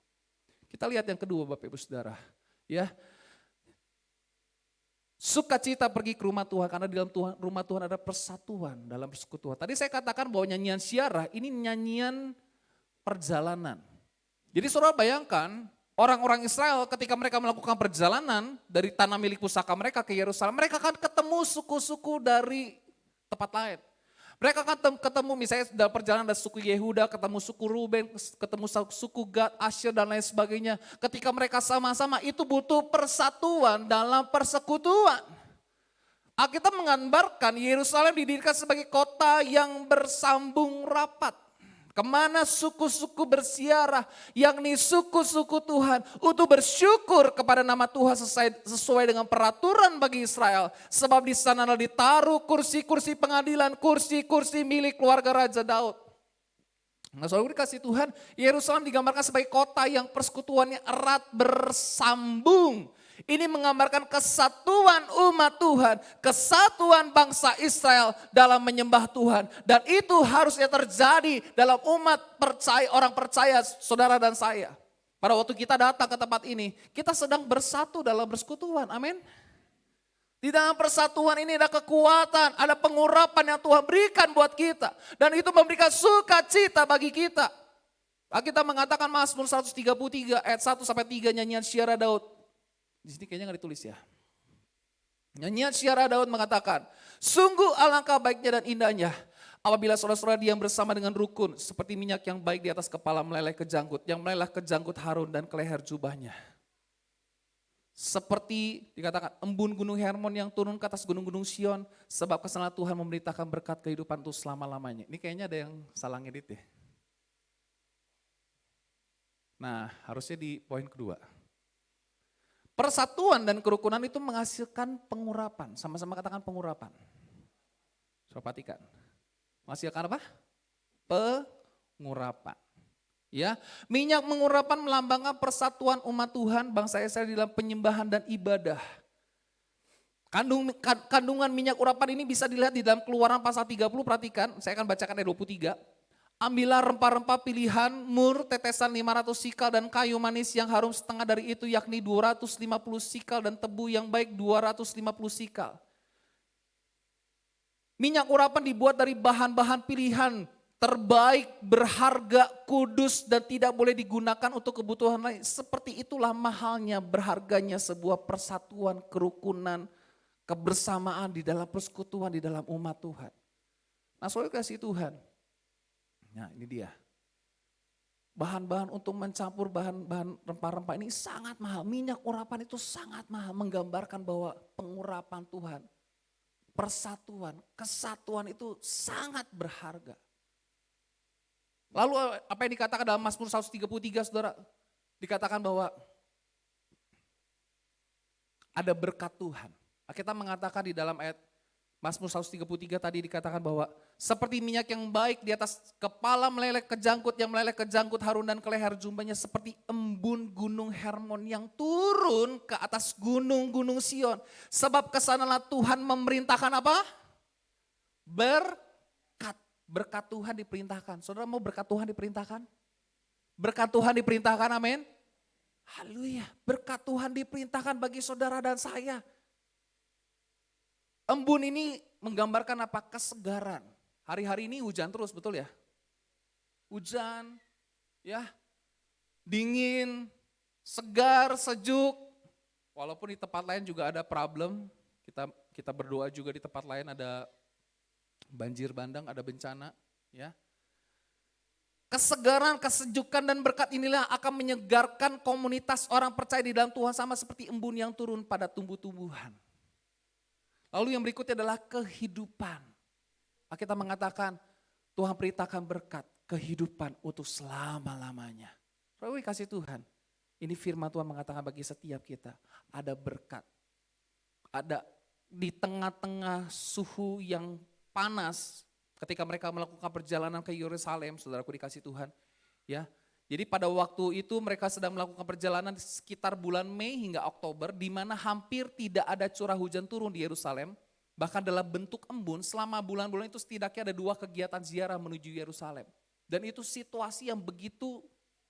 Kita lihat yang kedua Bapak Ibu Saudara. Ya, sukacita pergi ke rumah Tuhan karena di dalam rumah Tuhan ada persatuan dalam persekutuan. Tadi saya katakan bahwa nyanyian syiarah ini nyanyian perjalanan. Jadi saudara bayangkan orang-orang Israel ketika mereka melakukan perjalanan dari tanah milik pusaka mereka ke Yerusalem, mereka akan ketemu suku-suku dari tempat lain. Mereka akan ketemu misalnya dalam perjalanan dari suku Yehuda, ketemu suku Ruben, ketemu suku Gad, Asher dan lain sebagainya. Ketika mereka sama-sama itu butuh persatuan dalam persekutuan. Alkitab menggambarkan Yerusalem didirikan sebagai kota yang bersambung rapat. Kemana suku-suku bersiarah, yakni suku-suku Tuhan untuk bersyukur kepada nama Tuhan sesuai dengan peraturan bagi Israel. Sebab di sana ditaruh kursi-kursi pengadilan, kursi-kursi milik keluarga Raja Daud. Nah saudara dikasih Tuhan, Yerusalem digambarkan sebagai kota yang persekutuannya erat bersambung. Ini menggambarkan kesatuan umat Tuhan, kesatuan bangsa Israel dalam menyembah Tuhan. Dan itu harusnya terjadi dalam umat percaya, orang percaya, saudara dan saya. Pada waktu kita datang ke tempat ini, kita sedang bersatu dalam persekutuan, amin. Di dalam persatuan ini ada kekuatan, ada pengurapan yang Tuhan berikan buat kita. Dan itu memberikan sukacita bagi kita. Kita mengatakan Mazmur 133 ayat 1 sampai 3 nyanyian syiarah Daud. Di sini kayaknya nggak ditulis ya. Nyanyian syiarah Daud mengatakan, sungguh alangkah baiknya dan indahnya apabila saudara-saudara diam bersama dengan rukun seperti minyak yang baik di atas kepala meleleh ke janggut, yang meleleh ke janggut Harun dan ke leher jubahnya. Seperti dikatakan embun gunung Hermon yang turun ke atas gunung-gunung Sion, sebab kesana Tuhan memberitakan berkat kehidupan itu selama-lamanya. Ini kayaknya ada yang salah ngedit ya. Nah harusnya di poin kedua. Persatuan dan kerukunan itu menghasilkan pengurapan. Sama-sama katakan pengurapan. Coba perhatikan. Menghasilkan apa? Pengurapan. Ya, minyak mengurapan melambangkan persatuan umat Tuhan, bangsa Israel dalam penyembahan dan ibadah. Kandungan minyak urapan ini bisa dilihat di dalam Keluaran pasal 30, perhatikan. Saya akan bacakan ayat 23. Ambillah rempah-rempah pilihan, mur, tetesan 500 sikal dan kayu manis yang harum setengah dari itu yakni 250 sikal dan tebu yang baik 250 sikal. Minyak urapan dibuat dari bahan-bahan pilihan terbaik, berharga, kudus dan tidak boleh digunakan untuk kebutuhan lain. Seperti itulah mahalnya, berharganya sebuah persatuan, kerukunan, kebersamaan di dalam persekutuan, di dalam umat Tuhan. Nah saudara kasih Tuhan. Nah ini dia. Bahan-bahan untuk mencampur bahan-bahan rempah-rempah ini sangat mahal. Minyak urapan itu sangat mahal, menggambarkan bahwa pengurapan Tuhan, persatuan, kesatuan itu sangat berharga. Lalu apa yang dikatakan dalam Mazmur 133 saudara? Dikatakan bahwa ada berkat Tuhan. Kita mengatakan di dalam ayat Mazmur 133 tadi dikatakan bahwa seperti minyak yang baik di atas kepala meleleh ke jangkut, yang meleleh ke jangkut Harun dan ke leher jumbanya, seperti embun gunung Hermon yang turun ke atas gunung-gunung Sion. Sebab kesanalah Tuhan memerintahkan apa? Berkat. Berkat Tuhan diperintahkan. Saudara mau berkat Tuhan diperintahkan? Berkat Tuhan diperintahkan, amin. Haleluya. Berkat Tuhan diperintahkan bagi saudara dan saya. Embun ini menggambarkan apa? Kesegaran. Hari-hari ini hujan terus, betul ya? Hujan, ya, dingin, segar, sejuk. Walaupun di tempat lain juga ada problem, kita berdoa juga di tempat lain ada banjir bandang, ada bencana, ya. Kesegaran, kesejukan dan berkat inilah akan menyegarkan komunitas orang percaya di dalam Tuhan sama seperti embun yang turun pada tumbuh-tumbuhan. Lalu yang berikutnya adalah kehidupan. Kita mengatakan Tuhan perintahkan berkat, kehidupan untuk selama-lamanya. Lalu kasih Tuhan, ini firman Tuhan mengatakan bagi setiap kita, ada berkat. Ada di tengah-tengah suhu yang panas, ketika mereka melakukan perjalanan ke Yerusalem, saudaraku dikasih Tuhan. Ya, jadi pada waktu itu mereka sedang melakukan perjalanan sekitar bulan Mei hingga Oktober, di mana hampir tidak ada curah hujan turun di Yerusalem. Bahkan dalam bentuk embun, selama bulan-bulan itu setidaknya ada 2 kegiatan ziarah menuju Yerusalem. Dan itu situasi yang begitu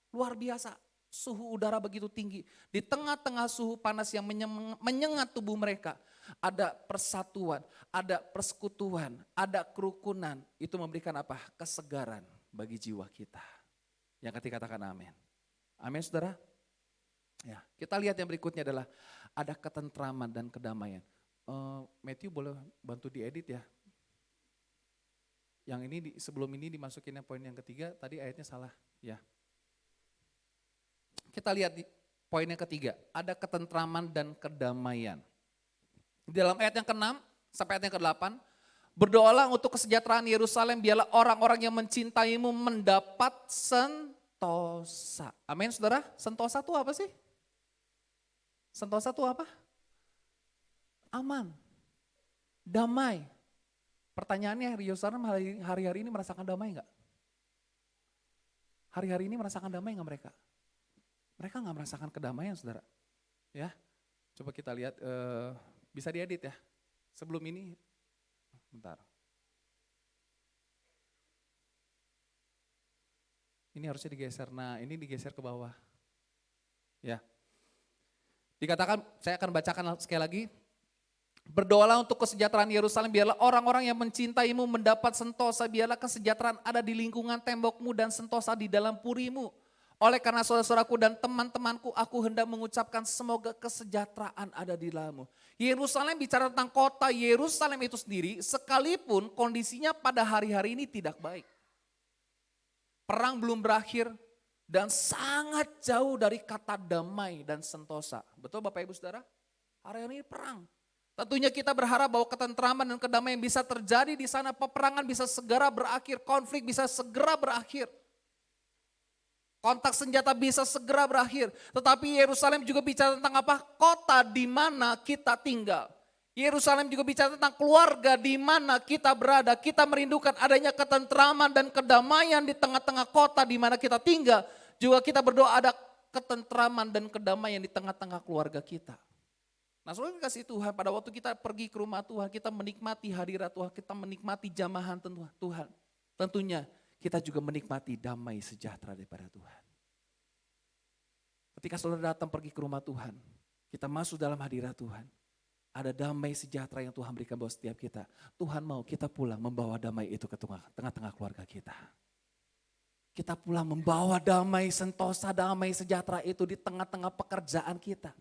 luar biasa, suhu udara begitu tinggi. Di tengah-tengah suhu panas yang menyengat tubuh mereka, ada persatuan, ada persekutuan, ada kerukunan. Itu memberikan apa? Kesegaran bagi jiwa kita. Yang ketiga katakan amin. Amin saudara. Ya, kita lihat yang berikutnya adalah ada ketentraman dan kedamaian. Matthew boleh bantu diedit ya. Yang ini sebelum ini dimasukin yang poin yang ketiga, tadi ayatnya salah. Ya. Kita lihat di poin yang ketiga, ada ketentraman dan kedamaian. Di dalam ayat yang ke-6 sampai ayat yang ke-8, berdoalah untuk kesejahteraan Yerusalem, biarlah orang-orang yang mencintaimu mendapat sentosa. Amin saudara, sentosa itu apa sih? Sentosa itu apa? Aman, damai. Pertanyaannya, Yerusalem hari-hari ini merasakan damai enggak? Hari-hari ini merasakan damai enggak mereka? Mereka enggak merasakan kedamaian saudara. Ya, coba kita lihat, bisa diedit ya. Sebelum ini, bentar. Ini harusnya digeser, nah ini digeser ke bawah. Ya. Dikatakan, saya akan bacakan sekali lagi. Berdoalah untuk kesejahteraan Yerusalem, biarlah orang-orang yang mencintaimu mendapat sentosa, biarlah kesejahteraan ada di lingkungan tembokmu dan sentosa di dalam purimu. Oleh karena saudara-saudaraku dan teman-temanku, aku hendak mengucapkan semoga kesejahteraan ada di dalammu. Yerusalem bicara tentang kota Yerusalem itu sendiri, sekalipun kondisinya pada hari-hari ini tidak baik. Perang belum berakhir dan sangat jauh dari kata damai dan sentosa. Betul Bapak Ibu Saudara? Hari-hari ini perang. Tentunya kita berharap bahwa ketentraman dan kedamaian bisa terjadi di sana, peperangan bisa segera berakhir, konflik bisa segera berakhir. Kontak senjata bisa segera berakhir. Tetapi Yerusalem juga bicara tentang apa? Kota di mana kita tinggal. Yerusalem juga bicara tentang keluarga di mana kita berada. Kita merindukan adanya ketentraman dan kedamaian di tengah-tengah kota di mana kita tinggal. Juga kita berdoa ada ketentraman dan kedamaian di tengah-tengah keluarga kita. Nah, saudara kasih Tuhan, pada waktu kita pergi ke rumah Tuhan, kita menikmati hadirat Tuhan, kita menikmati jamahan Tuhan. Tentunya kita juga menikmati damai sejahtera daripada Tuhan. Ketika saudara datang pergi ke rumah Tuhan, kita masuk dalam hadirat Tuhan. Ada damai sejahtera yang Tuhan berikan buat setiap kita. Tuhan mau kita pulang membawa damai itu ke tengah-tengah keluarga kita. Kita pulang membawa damai sentosa, damai sejahtera itu di tengah-tengah pekerjaan kita.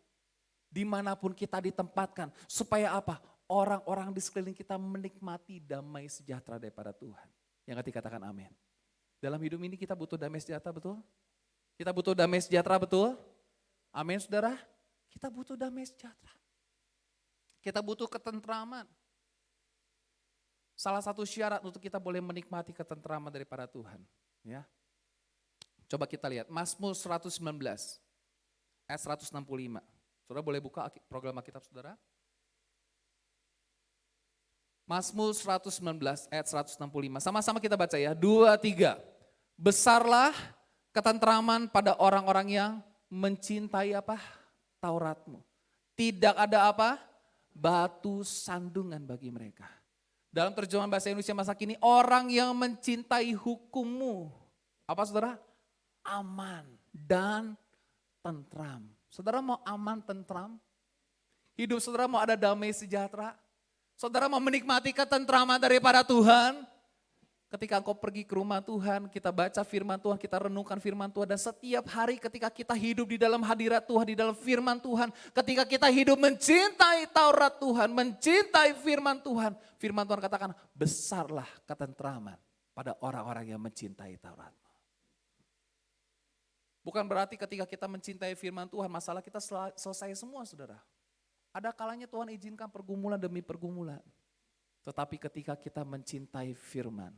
Dimanapun kita ditempatkan, supaya apa? Orang-orang di sekeliling kita menikmati damai sejahtera daripada Tuhan. Yang ketiga katakan amin. Dalam hidup ini kita butuh damai sejahtera, betul? Kita butuh damai sejahtera, betul? Amin saudara? Kita butuh damai sejahtera. Kita butuh ketentraman. Salah satu syarat untuk kita boleh menikmati ketentraman daripada Tuhan. Ya. Coba kita lihat, Mazmur 119, ayat 165. Saudara boleh buka program Alkitab saudara. Mazmur 119 ayat 165. Sama-sama kita baca ya. 2, 3. Besarlah ketentraman pada orang-orang yang mencintai apa? Tauratmu. Tidak ada apa? Batu sandungan bagi mereka. Dalam terjemahan bahasa Indonesia masa kini, orang yang mencintai hukummu. Apa saudara? Aman dan tentram. Saudara mau aman, tentram? Hidup saudara mau ada damai sejahtera? Saudara mau menikmati ketentraman daripada Tuhan? Ketika engkau pergi ke rumah Tuhan, kita baca firman Tuhan, kita renungkan firman Tuhan. Dan setiap hari ketika kita hidup di dalam hadirat Tuhan, di dalam firman Tuhan. Ketika kita hidup mencintai Taurat Tuhan, mencintai firman Tuhan. Firman Tuhan katakan, besarlah ketentraman pada orang-orang yang mencintai Taurat. Bukan berarti ketika kita mencintai firman Tuhan, masalah kita selesai semua saudara. Ada kalanya Tuhan izinkan pergumulan demi pergumulan. Tetapi ketika kita mencintai firman,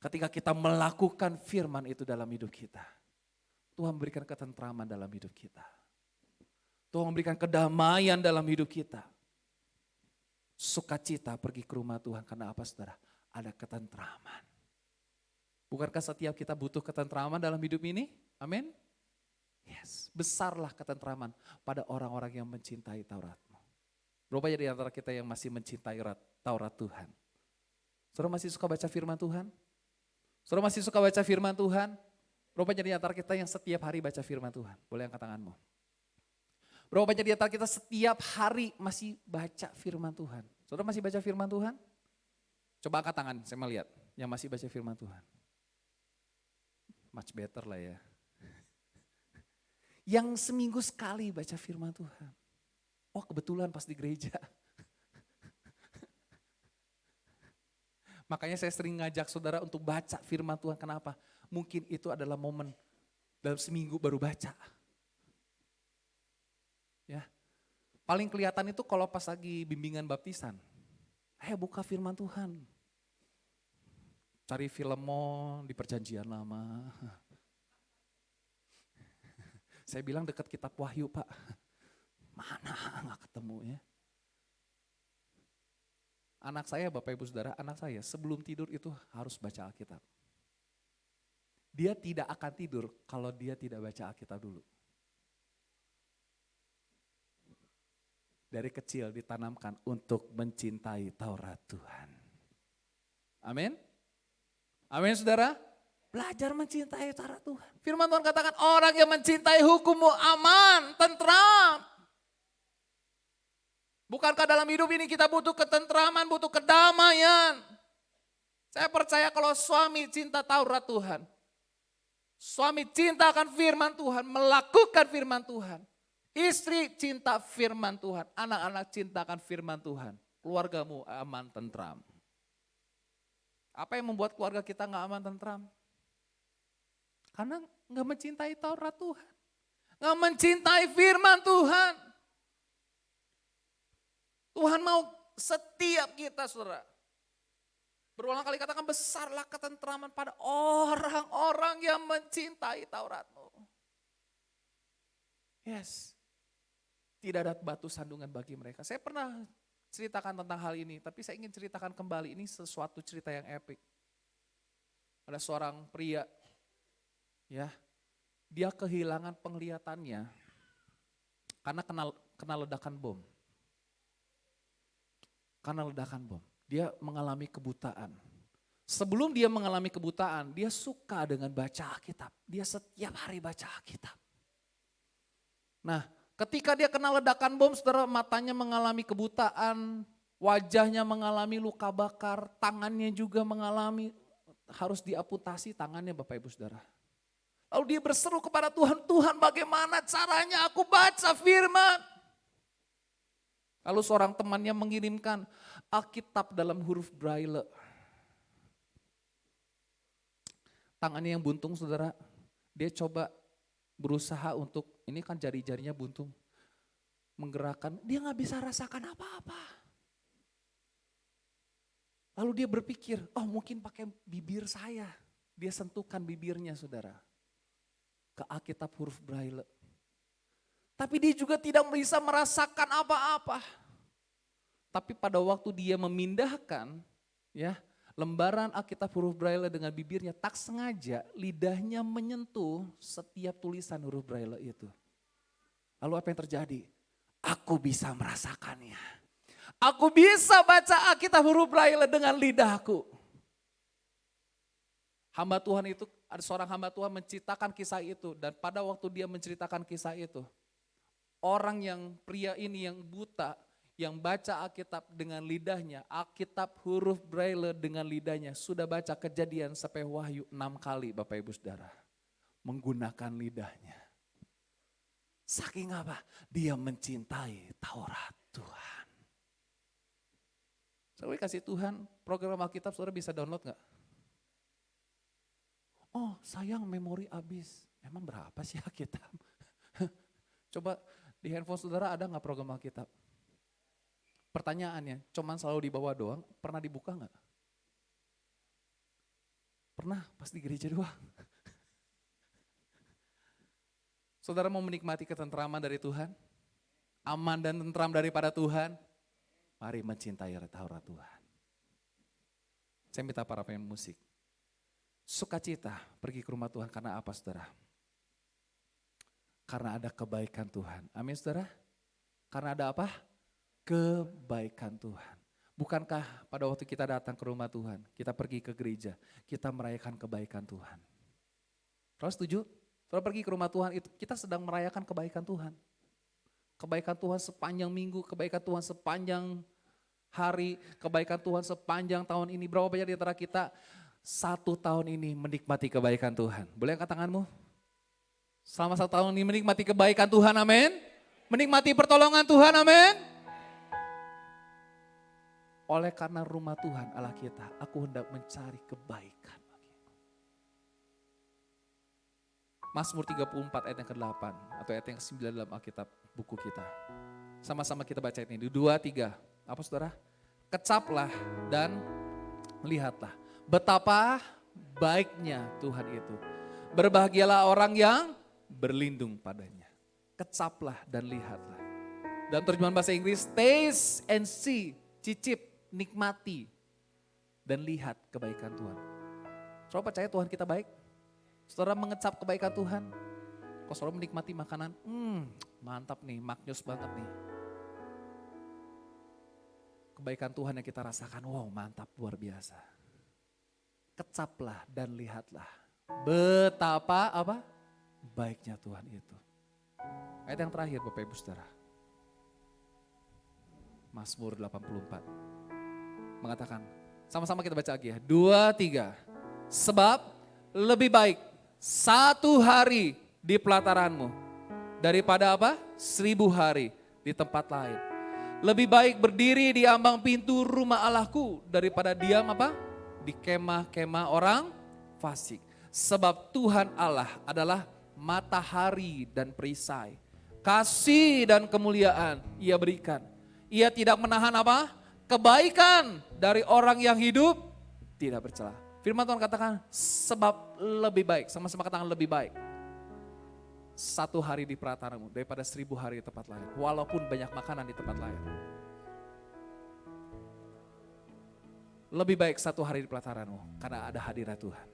ketika kita melakukan firman itu dalam hidup kita, Tuhan memberikan ketentraman dalam hidup kita. Tuhan memberikan kedamaian dalam hidup kita. Sukacita pergi ke rumah Tuhan karena apa saudara? Ada ketentraman. Bukankah setiap kita butuh ketentraman dalam hidup ini? Amin. Yes, besarlah ketentraman pada orang-orang yang mencintai Taurat-Mu. Berapa di antara kita yang masih mencintai Taurat Tuhan? Saudara masih suka baca firman Tuhan? Saudara masih suka baca firman Tuhan? Berapa di antara kita yang setiap hari baca firman Tuhan? Boleh angkat tanganmu. Berapa di antara kita setiap hari masih baca firman Tuhan? Saudara masih baca firman Tuhan? Coba angkat tangan, saya mau lihat yang masih baca firman Tuhan. Much better lah ya. Yang seminggu sekali baca firman Tuhan. Oh kebetulan pas di gereja. Makanya saya sering ngajak saudara untuk baca firman Tuhan. Kenapa? Mungkin itu adalah momen dalam seminggu baru baca. Ya, paling kelihatan itu kalau pas lagi bimbingan baptisan. Buka firman Tuhan. Cari Filemon di perjanjian lama. Saya bilang dekat kitab Wahyu Pak, mana nggak ketemu ya. Anak saya Bapak Ibu Saudara, anak saya sebelum tidur itu harus baca Alkitab. Dia tidak akan tidur kalau dia tidak baca Alkitab dulu. Dari kecil ditanamkan untuk mencintai Taurat Tuhan. Amin. Amin saudara. Belajar mencintai Taurat Tuhan. Firman Tuhan katakan orang yang mencintai hukum-Mu aman, tentram. Bukankah dalam hidup ini kita butuh ketentraman, butuh kedamaian. Saya percaya kalau suami cinta Taurat Tuhan. Suami cinta akan firman Tuhan, melakukan firman Tuhan. Istri cinta firman Tuhan, anak-anak cintakan firman Tuhan. Keluargamu aman, tentram. Apa yang membuat keluarga kita gak aman, tentram? Karena gak mencintai Taurat Tuhan. Gak mencintai firman Tuhan. Tuhan mau setiap kita saudara. Berulang kali katakan besarlah ketentraman pada orang-orang yang mencintai Taurat-Mu. Yes. Tidak ada batu sandungan bagi mereka. Saya pernah ceritakan tentang hal ini. Tapi saya ingin ceritakan kembali. Ini sesuatu cerita yang epik. Ada seorang pria. Ya, dia kehilangan penglihatannya karena kena ledakan bom. Karena ledakan bom, dia mengalami kebutaan. Sebelum dia mengalami kebutaan, dia suka dengan baca Alkitab. Dia setiap hari baca Alkitab. Nah, ketika dia kena ledakan bom, saudara, matanya mengalami kebutaan, wajahnya mengalami luka bakar, tangannya juga mengalami harus diamputasi tangannya Bapak Ibu Saudara. Lalu dia berseru kepada Tuhan, Tuhan bagaimana caranya aku baca firman? Lalu seorang temannya mengirimkan Alkitab dalam huruf Braille. Tangannya yang buntung saudara, dia coba berusaha untuk, ini kan jari-jarinya buntung. Menggerakkan, dia gak bisa rasakan apa-apa. Lalu dia berpikir, oh mungkin pakai bibir saya. Dia sentuhkan bibirnya saudara. Ke Alkitab huruf Braille. Tapi dia juga tidak bisa merasakan apa-apa. Tapi pada waktu dia memindahkan ya lembaran Alkitab huruf Braille dengan bibirnya, tak sengaja lidahnya menyentuh setiap tulisan huruf Braille itu. Lalu apa yang terjadi? Aku bisa merasakannya. Aku bisa baca Alkitab huruf Braille dengan lidahku. Hamba Tuhan itu, ada seorang hamba Tuhan menceritakan kisah itu. Dan pada waktu dia menceritakan kisah itu, orang yang pria ini yang buta, yang baca Alkitab dengan lidahnya, Alkitab huruf Braille dengan lidahnya, sudah baca Kejadian sampai Wahyu 6 kali Bapak Ibu Saudara. Menggunakan lidahnya. Saking apa? Dia mencintai Taurat Tuhan. Saya kasih Tuhan, program Alkitab saudara bisa download gak? Oh sayang memori habis. Emang berapa sih Alkitab? Coba di handphone saudara ada gak program Alkitab? Pertanyaannya, cuman selalu di bawah doang, pernah dibuka gak? Pernah, pas di gereja doang. Saudara mau menikmati ketentraman dari Tuhan? Aman dan tentram daripada Tuhan? Mari mencintai Taurat Tuhan. Saya minta para pemain musik. Sukacita pergi ke rumah Tuhan karena apa saudara? Karena ada kebaikan Tuhan. Amin saudara? Karena ada apa? Kebaikan Tuhan. Bukankah pada waktu kita datang ke rumah Tuhan, kita pergi ke gereja, kita merayakan kebaikan Tuhan. Saudara setuju? Saudara pergi ke rumah Tuhan, itu kita sedang merayakan kebaikan Tuhan. Kebaikan Tuhan sepanjang minggu, kebaikan Tuhan sepanjang hari, kebaikan Tuhan sepanjang tahun ini. Berapa banyak di antara kita 1 tahun ini menikmati kebaikan Tuhan? Boleh angkat tanganmu? Selama 1 tahun ini menikmati kebaikan Tuhan, amin. Menikmati pertolongan Tuhan, amin. Oleh karena rumah Tuhan Allah kita, aku hendak mencari kebaikan. Mazmur 34 ayat yang ke-8 atau ayat yang ke-9 dalam Alkitab buku kita. Sama-sama kita baca ini, 2, 3. Apa saudara? Kecaplah dan lihatlah betapa baiknya Tuhan itu. Berbahagialah orang yang berlindung padanya. Kecaplah dan lihatlah. Dalam terjemahan bahasa Inggris, taste and see, cicip, nikmati, dan lihat kebaikan Tuhan. Saudara percaya Tuhan kita baik? Saudara mengecap kebaikan Tuhan? Kalau saudara menikmati makanan, mantap nih, maknyus banget nih. Kebaikan Tuhan yang kita rasakan, wow mantap, luar biasa. Kecaplah dan lihatlah betapa apa? Baiknya Tuhan itu. Ayat yang terakhir Bapak Ibu Saudara. Mazmur 84. Mengatakan, sama-sama kita baca lagi ya. 2, 3. Sebab lebih baik 1 hari di pelataranmu daripada apa? 1000 hari di tempat lain. Lebih baik berdiri di ambang pintu rumah Allahku daripada diam apa? Di kemah-kemah orang fasik. Sebab Tuhan Allah adalah matahari dan perisai. Kasih dan kemuliaan Ia berikan. Ia tidak menahan apa? Kebaikan dari orang yang hidup tidak bercela. Firman Tuhan katakan sebab lebih baik, sama-sama katakan lebih baik. 1 hari di pelataranmu daripada 1000 hari di tempat lain. Walaupun banyak makanan di tempat lain. Lebih baik 1 hari di pelataranmu karena ada hadirat Tuhan.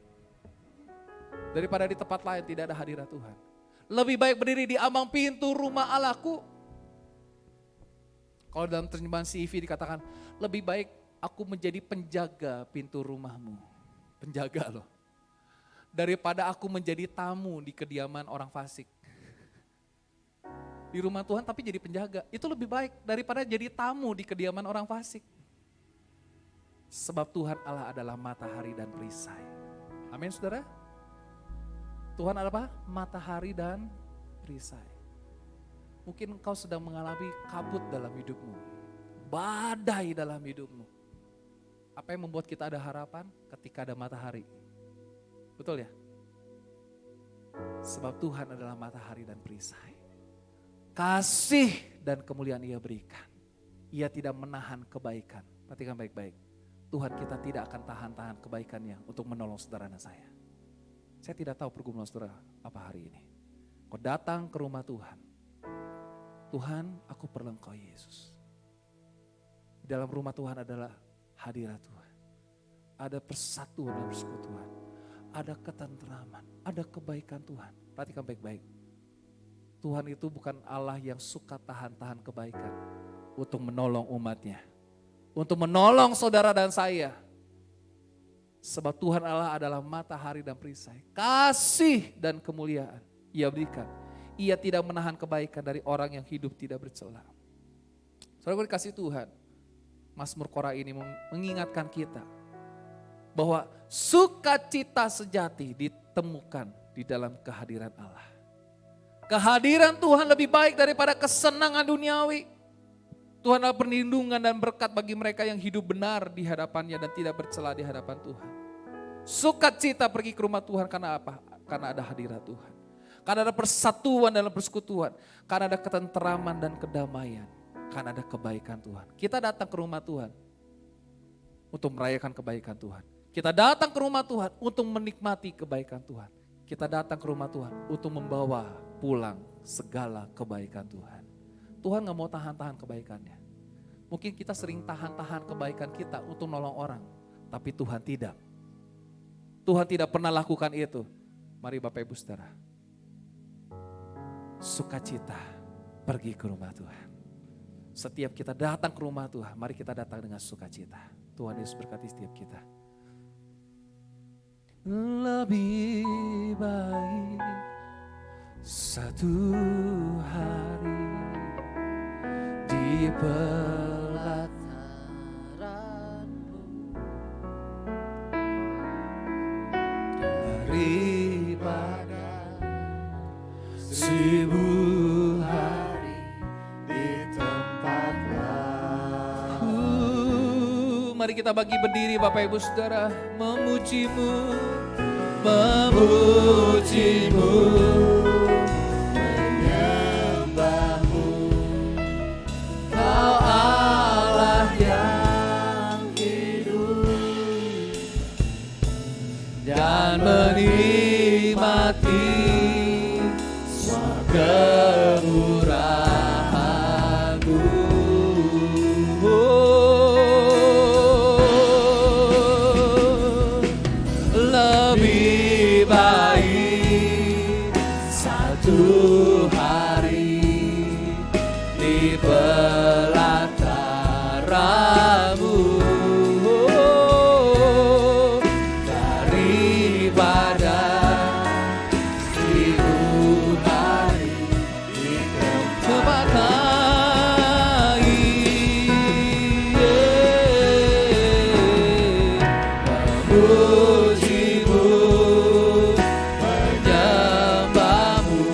Daripada di tempat lain tidak ada hadirat Tuhan. Lebih baik berdiri di ambang pintu rumah Allahku. Kalau dalam terjemahan CEV dikatakan lebih baik aku menjadi penjaga pintu rumahmu. Penjaga loh. Daripada aku menjadi tamu di kediaman orang fasik. Di rumah Tuhan tapi jadi penjaga. Itu lebih baik daripada jadi tamu di kediaman orang fasik. Sebab Tuhan Allah adalah matahari dan perisai. Amin saudara. Tuhan adalah apa? Matahari dan perisai. Mungkin engkau sedang mengalami kabut dalam hidupmu. Badai dalam hidupmu. Apa yang membuat kita ada harapan ketika ada matahari? Betul ya? Sebab Tuhan adalah matahari dan perisai. Kasih dan kemuliaan Ia berikan. Ia tidak menahan kebaikan. Perhatikan baik-baik. Tuhan kita tidak akan tahan-tahan kebaikannya untuk menolong saudara dan saya. Saya tidak tahu pergumulan saudara apa hari ini. Kau datang ke rumah Tuhan. Tuhan, aku perlu Engkau Yesus. Di dalam rumah Tuhan adalah hadirat Tuhan. Ada persatuan dan persekutuan. Ada ketentraman, ada kebaikan Tuhan. Perhatikan baik-baik. Tuhan itu bukan Allah yang suka tahan-tahan kebaikan untuk menolong umatnya. Untuk menolong saudara dan saya. Sebab Tuhan Allah adalah matahari dan perisai. Kasih dan kemuliaan Ia berikan. Ia tidak menahan kebaikan dari orang yang hidup tidak bercela. Saudara dikasih Tuhan, Mazmur Korah ini mengingatkan kita bahwa sukacita sejati ditemukan di dalam kehadiran Allah. Kehadiran Tuhan lebih baik daripada kesenangan duniawi. Tuhan adalah perlindungan dan berkat bagi mereka yang hidup benar di hadapannya dan tidak bercela di hadapan Tuhan. Sukacita pergi ke rumah Tuhan karena apa? Karena ada hadirat Tuhan. Karena ada persatuan dalam persekutuan. Karena ada ketenteraman dan kedamaian. Karena ada kebaikan Tuhan. Kita datang ke rumah Tuhan untuk merayakan kebaikan Tuhan. Kita datang ke rumah Tuhan untuk menikmati kebaikan Tuhan. Kita datang ke rumah Tuhan untuk membawa pulang segala kebaikan Tuhan. Tuhan gak mau tahan-tahan kebaikannya. Mungkin kita sering tahan-tahan kebaikan kita untuk nolong orang. Tapi Tuhan tidak. Tuhan tidak pernah lakukan itu. Mari Bapak Ibu Saudara. Sukacita pergi ke rumah Tuhan. Setiap kita datang ke rumah Tuhan, mari kita datang dengan sukacita. Tuhan Yesus berkati setiap kita. Lebih baik satu hari di pelataranmu daripada 1000 hari di tempat lain. Mari kita bagi berdiri Bapak Ibu Saudara, memujimu, memujimu, menyembahmu, Kau Allah yang hidup, dan menikmati kemurahan-Mu. Lebih baik satu hari di pelataran-Mu daripada 1000 hari di tempat lain. Memujimu, menyembahmu,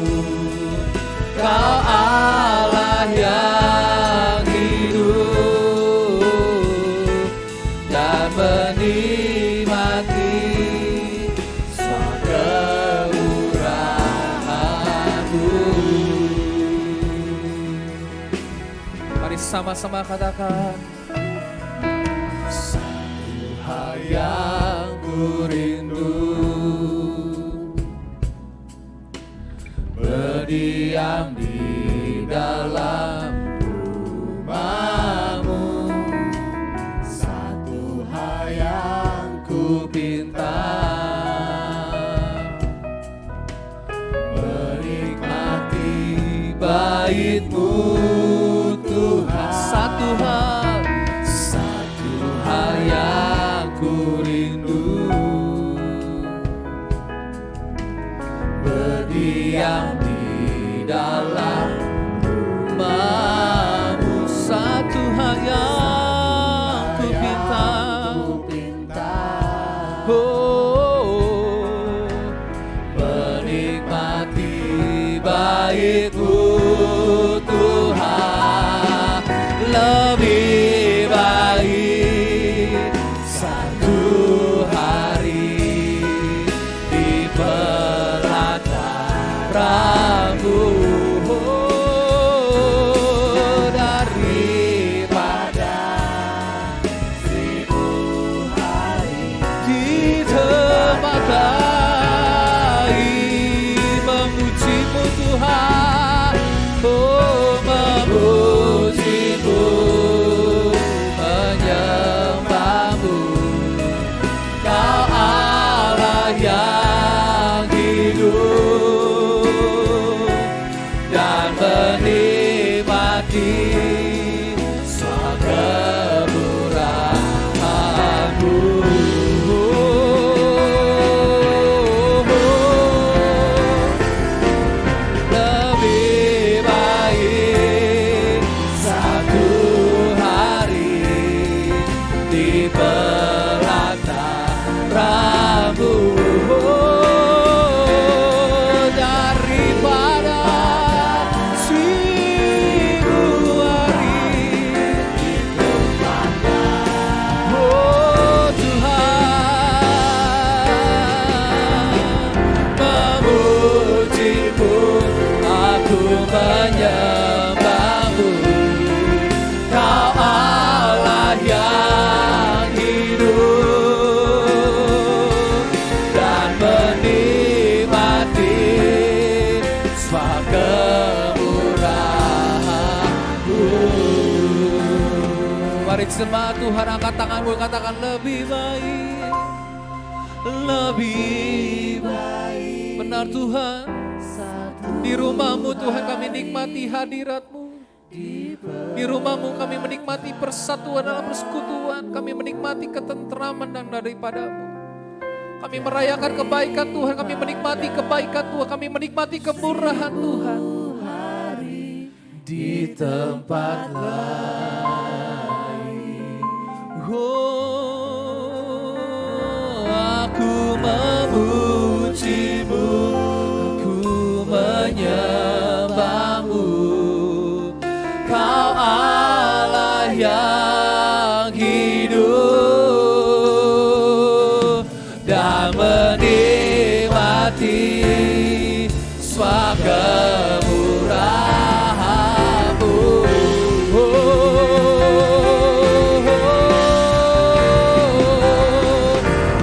Kau Allah yang hidup, dan menikmati semua kemurahan-Mu. Mari sama-sama katakan, satu hal yang ku rindu, berdiam di dalam rumah-Mu. Satu hal yang ku pinta, menikmati bait-Mu Tuhan. Satu hal yang ku rindu, berdiam di dalam rumah-Mu. Satu hal yang ku pinta, oh, menikmati bait-Mu Tuhan. Lebih baik satu hari di pelataran-Mu daripada 1000 hari di tempat lain. Memuji-Mu Tuhan, oh memuji-Mu, yang hidup dan menikmati semua kemurahan-Mu. Lebih baik satu hari di pelataran-Mu daripada 1000 hari di tempatmu. Oh Tuhan, memuji-Mu, aku menyembah-Mu. Kau Allah yang hidup dan menikmati semua kemurahan-Mu. Mari sembah Tuhan, angkat tanganmu, katakan lebih baik, lebih baik. Benar Tuhan, di rumah-Mu Tuhan kami nikmati hadirat-Mu. Di rumah-Mu kami menikmati persatuan dalam persekutuan. Kami menikmati ketentraman dan daripada-Mu. Kami merayakan kebaikan Tuhan. Kami menikmati kebaikan Tuhan. Kami menikmati kemurahan Tuhan. Di tempat lain. Oh, aku memuji-Mu. Aku menyembah-Mu. Kau Allah yang hidup dan menikmati semua kemurahan-Mu.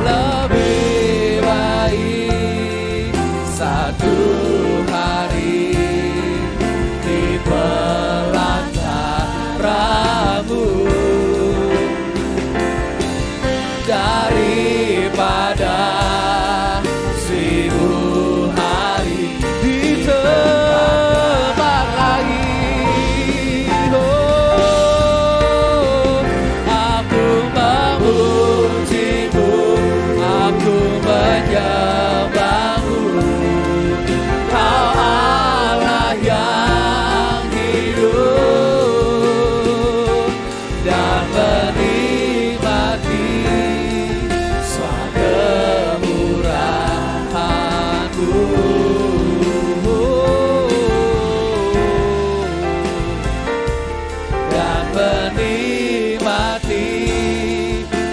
Lebih baik satu hari di pelataran-Mu daripada 1000 hari di tempat lain. Oh, aku memuji-Mu, aku menyembah-Mu. Kau Allah yang hidup dan menikmati semua kemurahan-Mu. Dan menikmati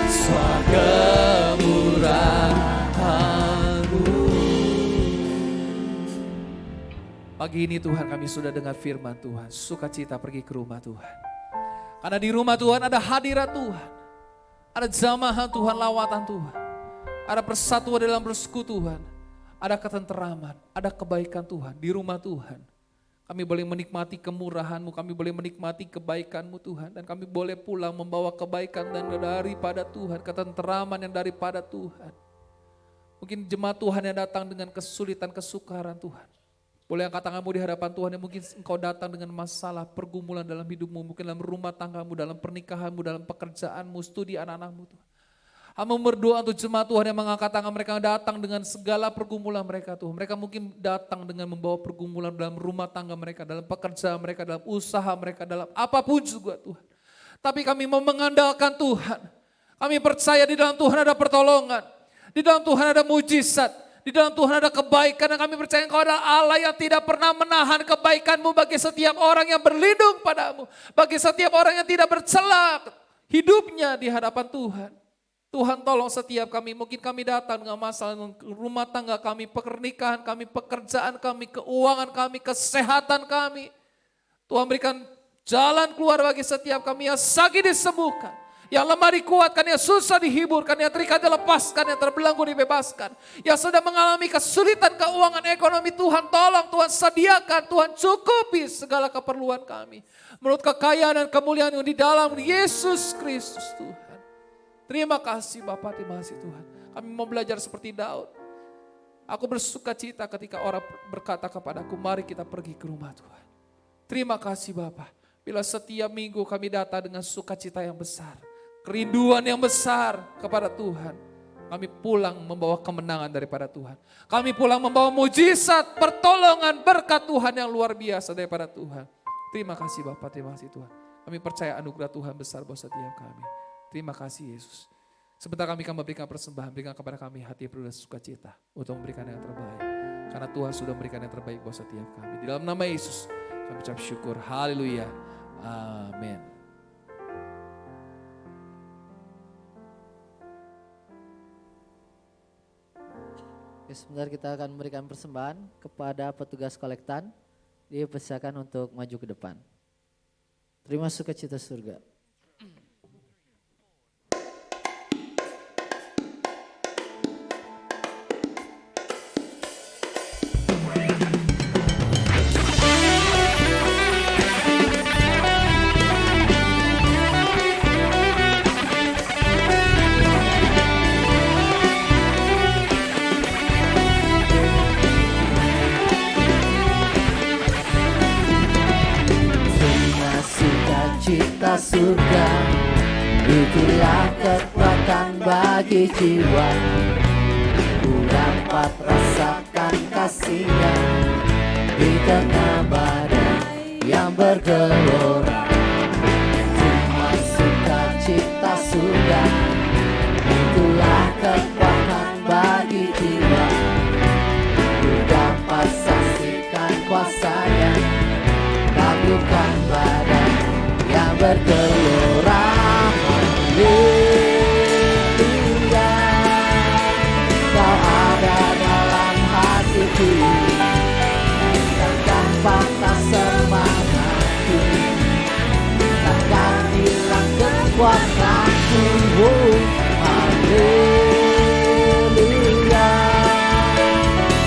semua kemurahan-Mu. Pagi ini Tuhan kami sudah dengar firman Tuhan, sukacita pergi ke rumah Tuhan. Karena di rumah Tuhan ada hadirat Tuhan, ada jamahan Tuhan, lawatan Tuhan, ada persatuan dalam persekutuan, ada ketenteraman, ada kebaikan Tuhan di rumah Tuhan. Kami boleh menikmati kemurahan-Mu, kami boleh menikmati kebaikan-Mu Tuhan, dan kami boleh pulang membawa kebaikan dan daripada Tuhan, ketenteraman yang daripada Tuhan. Mungkin jemaat Tuhan yang datang dengan kesulitan, kesukaran Tuhan. Boleh angkat tanganmu di hadapan Tuhan yang mungkin engkau datang dengan masalah, pergumulan dalam hidupmu, mungkin dalam rumah tanggamu, dalam pernikahanmu, dalam pekerjaanmu, studi anak-anakmu Tuhan. Hamba berdoa untuk jemaat Tuhan yang mengangkat tangan, mereka datang dengan segala pergumulan mereka Tuhan. Mereka mungkin datang dengan membawa pergumulan dalam rumah tangga mereka, dalam pekerjaan mereka, dalam usaha mereka, dalam apapun juga Tuhan. Tapi kami mau mengandalkan Tuhan. Kami percaya di dalam Tuhan ada pertolongan. Di dalam Tuhan ada mujizat. Di dalam Tuhan ada kebaikan, dan kami percaya Engkau adalah Allah yang tidak pernah menahan kebaikan-Mu bagi setiap orang yang berlindung padamu. Bagi setiap orang yang tidak bercela hidupnya di hadapan Tuhan. Tuhan tolong setiap kami, mungkin kami datang dengan masalah rumah tangga kami, pernikahan kami, pekerjaan kami, keuangan kami, kesehatan kami. Tuhan berikan jalan keluar bagi setiap kami, yang sakit disembuhkan, yang lemah dikuatkan, yang susah dihiburkan, yang terikat dilepaskan, yang terbelenggu dibebaskan, yang sedang mengalami kesulitan keuangan ekonomi, Tuhan tolong, Tuhan sediakan, Tuhan cukupi segala keperluan kami. Menurut kekayaan dan kemuliaan yang di dalam Yesus Kristus Tuhan. Terima kasih Bapak, terima kasih Tuhan. Kami mau belajar seperti Daud. Aku bersuka cita ketika orang berkata kepadaku, mari kita pergi ke rumah Tuhan. Terima kasih Bapa. Bila setiap minggu kami datang dengan sukacita yang besar, kerinduan yang besar kepada Tuhan. Kami pulang membawa kemenangan daripada Tuhan. Kami pulang membawa mujizat, pertolongan, berkat Tuhan yang luar biasa daripada Tuhan. Terima kasih Bapak, terima kasih Tuhan. Kami percaya anugerah Tuhan besar buat setiap kami. Terima kasih Yesus. Sebentar kami akan memberikan persembahan, berikan kepada kami hati penuh sukacita untuk memberikan yang terbaik. Karena Tuhan sudah memberikan yang terbaik buat setiap kami. Di dalam nama Yesus kami ucap syukur. Haleluya. Amin. Oke, sebentar kita akan memberikan persembahan kepada petugas kolektan. Dipersilakan untuk maju ke depan. Terima sukacita surga. Cita surga, itulah kekuatan bagi jiwa. Ku dapat rasakan kasih-Nya di tengah badai yang bergelora. Cuma sukacita surga, itulah kekuatan bagi jiwa. Ku dapat saksikan kuasa-Nya, taklukkan badai yang bergelora. Haleluya, Kau ada dalam hatiku, takkan patah semangatku, takkan hilang kekuatanku. Haleluya,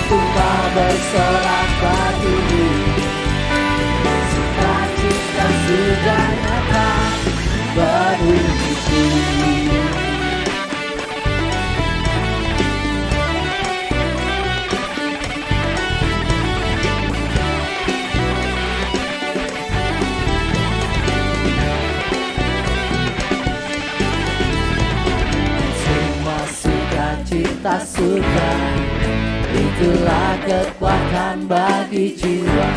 Tuhan bersorak bagiku, sukacita sudah nyata bagiku. Semua sukacita surga, itulah kekuatan bagi jiwa.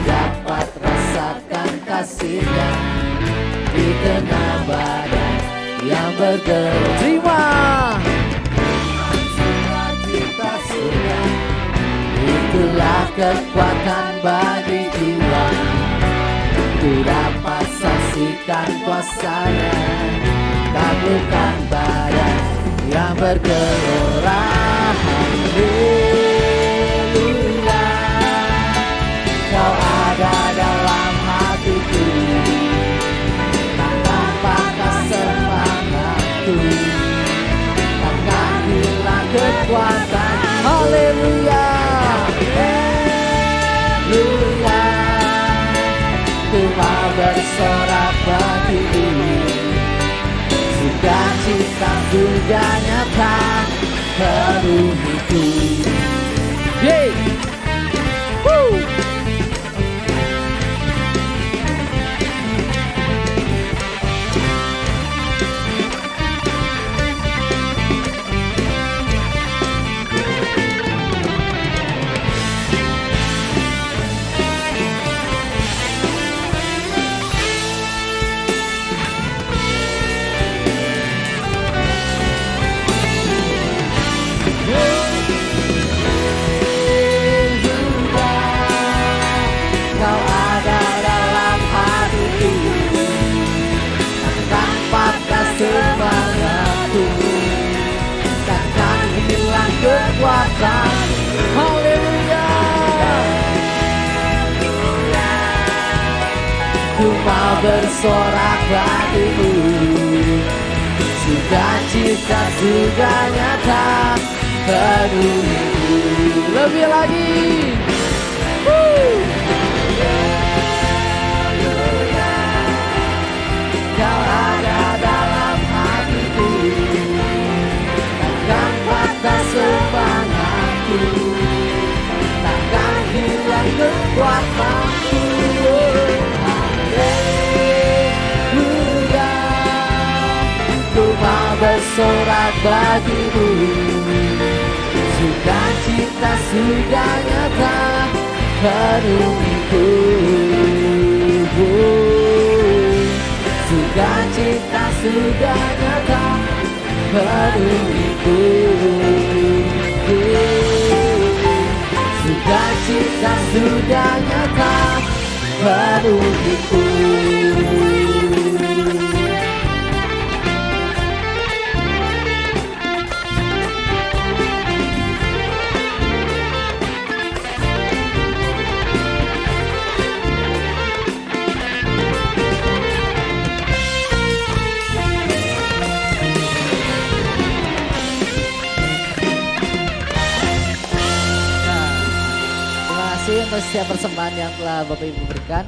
Dapat rasakan kasih-Nya di tengah badai yang bergelora. Terima sukacita surga, itulah kekuatan bagi jiwa. Ku dapat saksikan kuasa-Nya, taklukkan badai yang bergelora. Haleluya, Kau ada dalam hatiku, takkan patah semangatku, takkan hilang kekuatan. Haleluya, haleluya, Tuhan bersorak bagiku, sukacita sudah nyata penuhiku. Yeay. Woo. Semangatku takkan hilang kekuatan. Haleluya, Ku mau bersorak bagimu, sukacita sudah nyata penuhiku. Lebih lagi. Kau ada dalam hatiku, takkan patah semangat. bersorak bagimu. Sukacita sudah nyata penuhiku. Sukacita sudah nyata penuhiku. Sukacita sudah nyata penuhiku. Terima kasih untuk setiap persembahan yang telah Bapak Ibu berikan.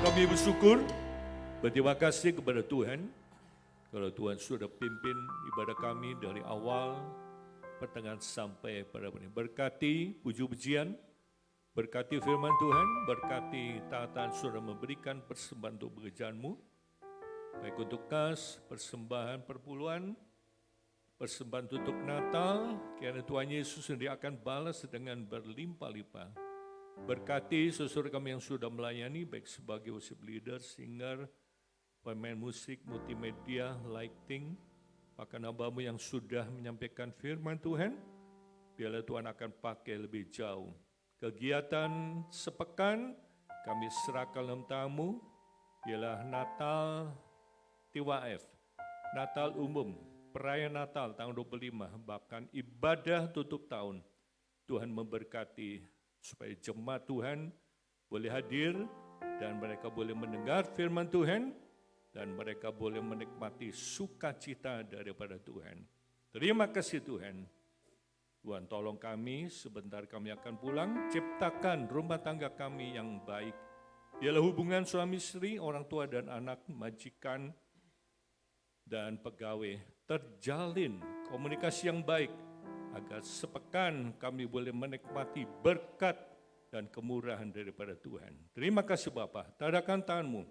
Kami bersyukur, berterima kasih kepada Tuhan. Kalau Tuhan sudah pimpin ibadah kami dari awal, pertengahan sampai pada ini. Berkati puji-pujian, berkati firman Tuhan, berkati taatan sudah memberikan persembahan untuk pekerjaan-Mu. Baik untuk kas, persembahan perpuluhan, persembahan untuk Natal, kiranya Tuhan Yesus sendiri akan balas dengan berlimpah-limpah. Berkati saudara kami yang sudah melayani, baik sebagai worship leader, singer, pemain musik, multimedia, lighting, bahkan hamba-Mu yang sudah menyampaikan firman Tuhan, biarlah Tuhan akan pakai lebih jauh. Kegiatan sepekan kami serahkan dalam tamu, ialah Natal TWF, Natal umum, perayaan Natal tahun 25, bahkan ibadah tutup tahun. Tuhan memberkati supaya jemaat Tuhan boleh hadir dan mereka boleh mendengar firman Tuhan dan mereka boleh menikmati sukacita daripada Tuhan. Terima kasih Tuhan. Tuhan tolong kami, sebentar kami akan pulang, ciptakan rumah tangga kami yang baik. Ialah hubungan suami istri, orang tua dan anak, majikan dan pegawai. Terjalin komunikasi yang baik, agar sepekan kami boleh menikmati berkat dan kemurahan daripada Tuhan. Terima kasih Bapa. Tadakan tangan-Mu.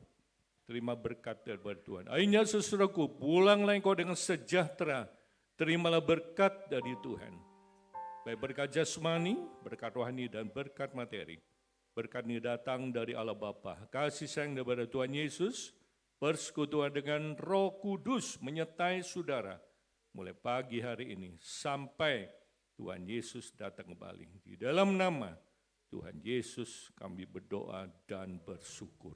Terima berkat daripada Tuhan. Akhirnya saudaraku, pulanglah engkau dengan sejahtera. Terimalah berkat dari Tuhan. Baik berkat jasmani, berkat rohani, dan berkat materi. Berkat ini datang dari Allah Bapa. Kasih sayang daripada Tuhan Yesus, persekutuan dengan Roh Kudus menyertai saudara mulai pagi hari ini sampai Tuhan Yesus datang kembali. Di dalam nama Tuhan Yesus kami berdoa dan bersyukur.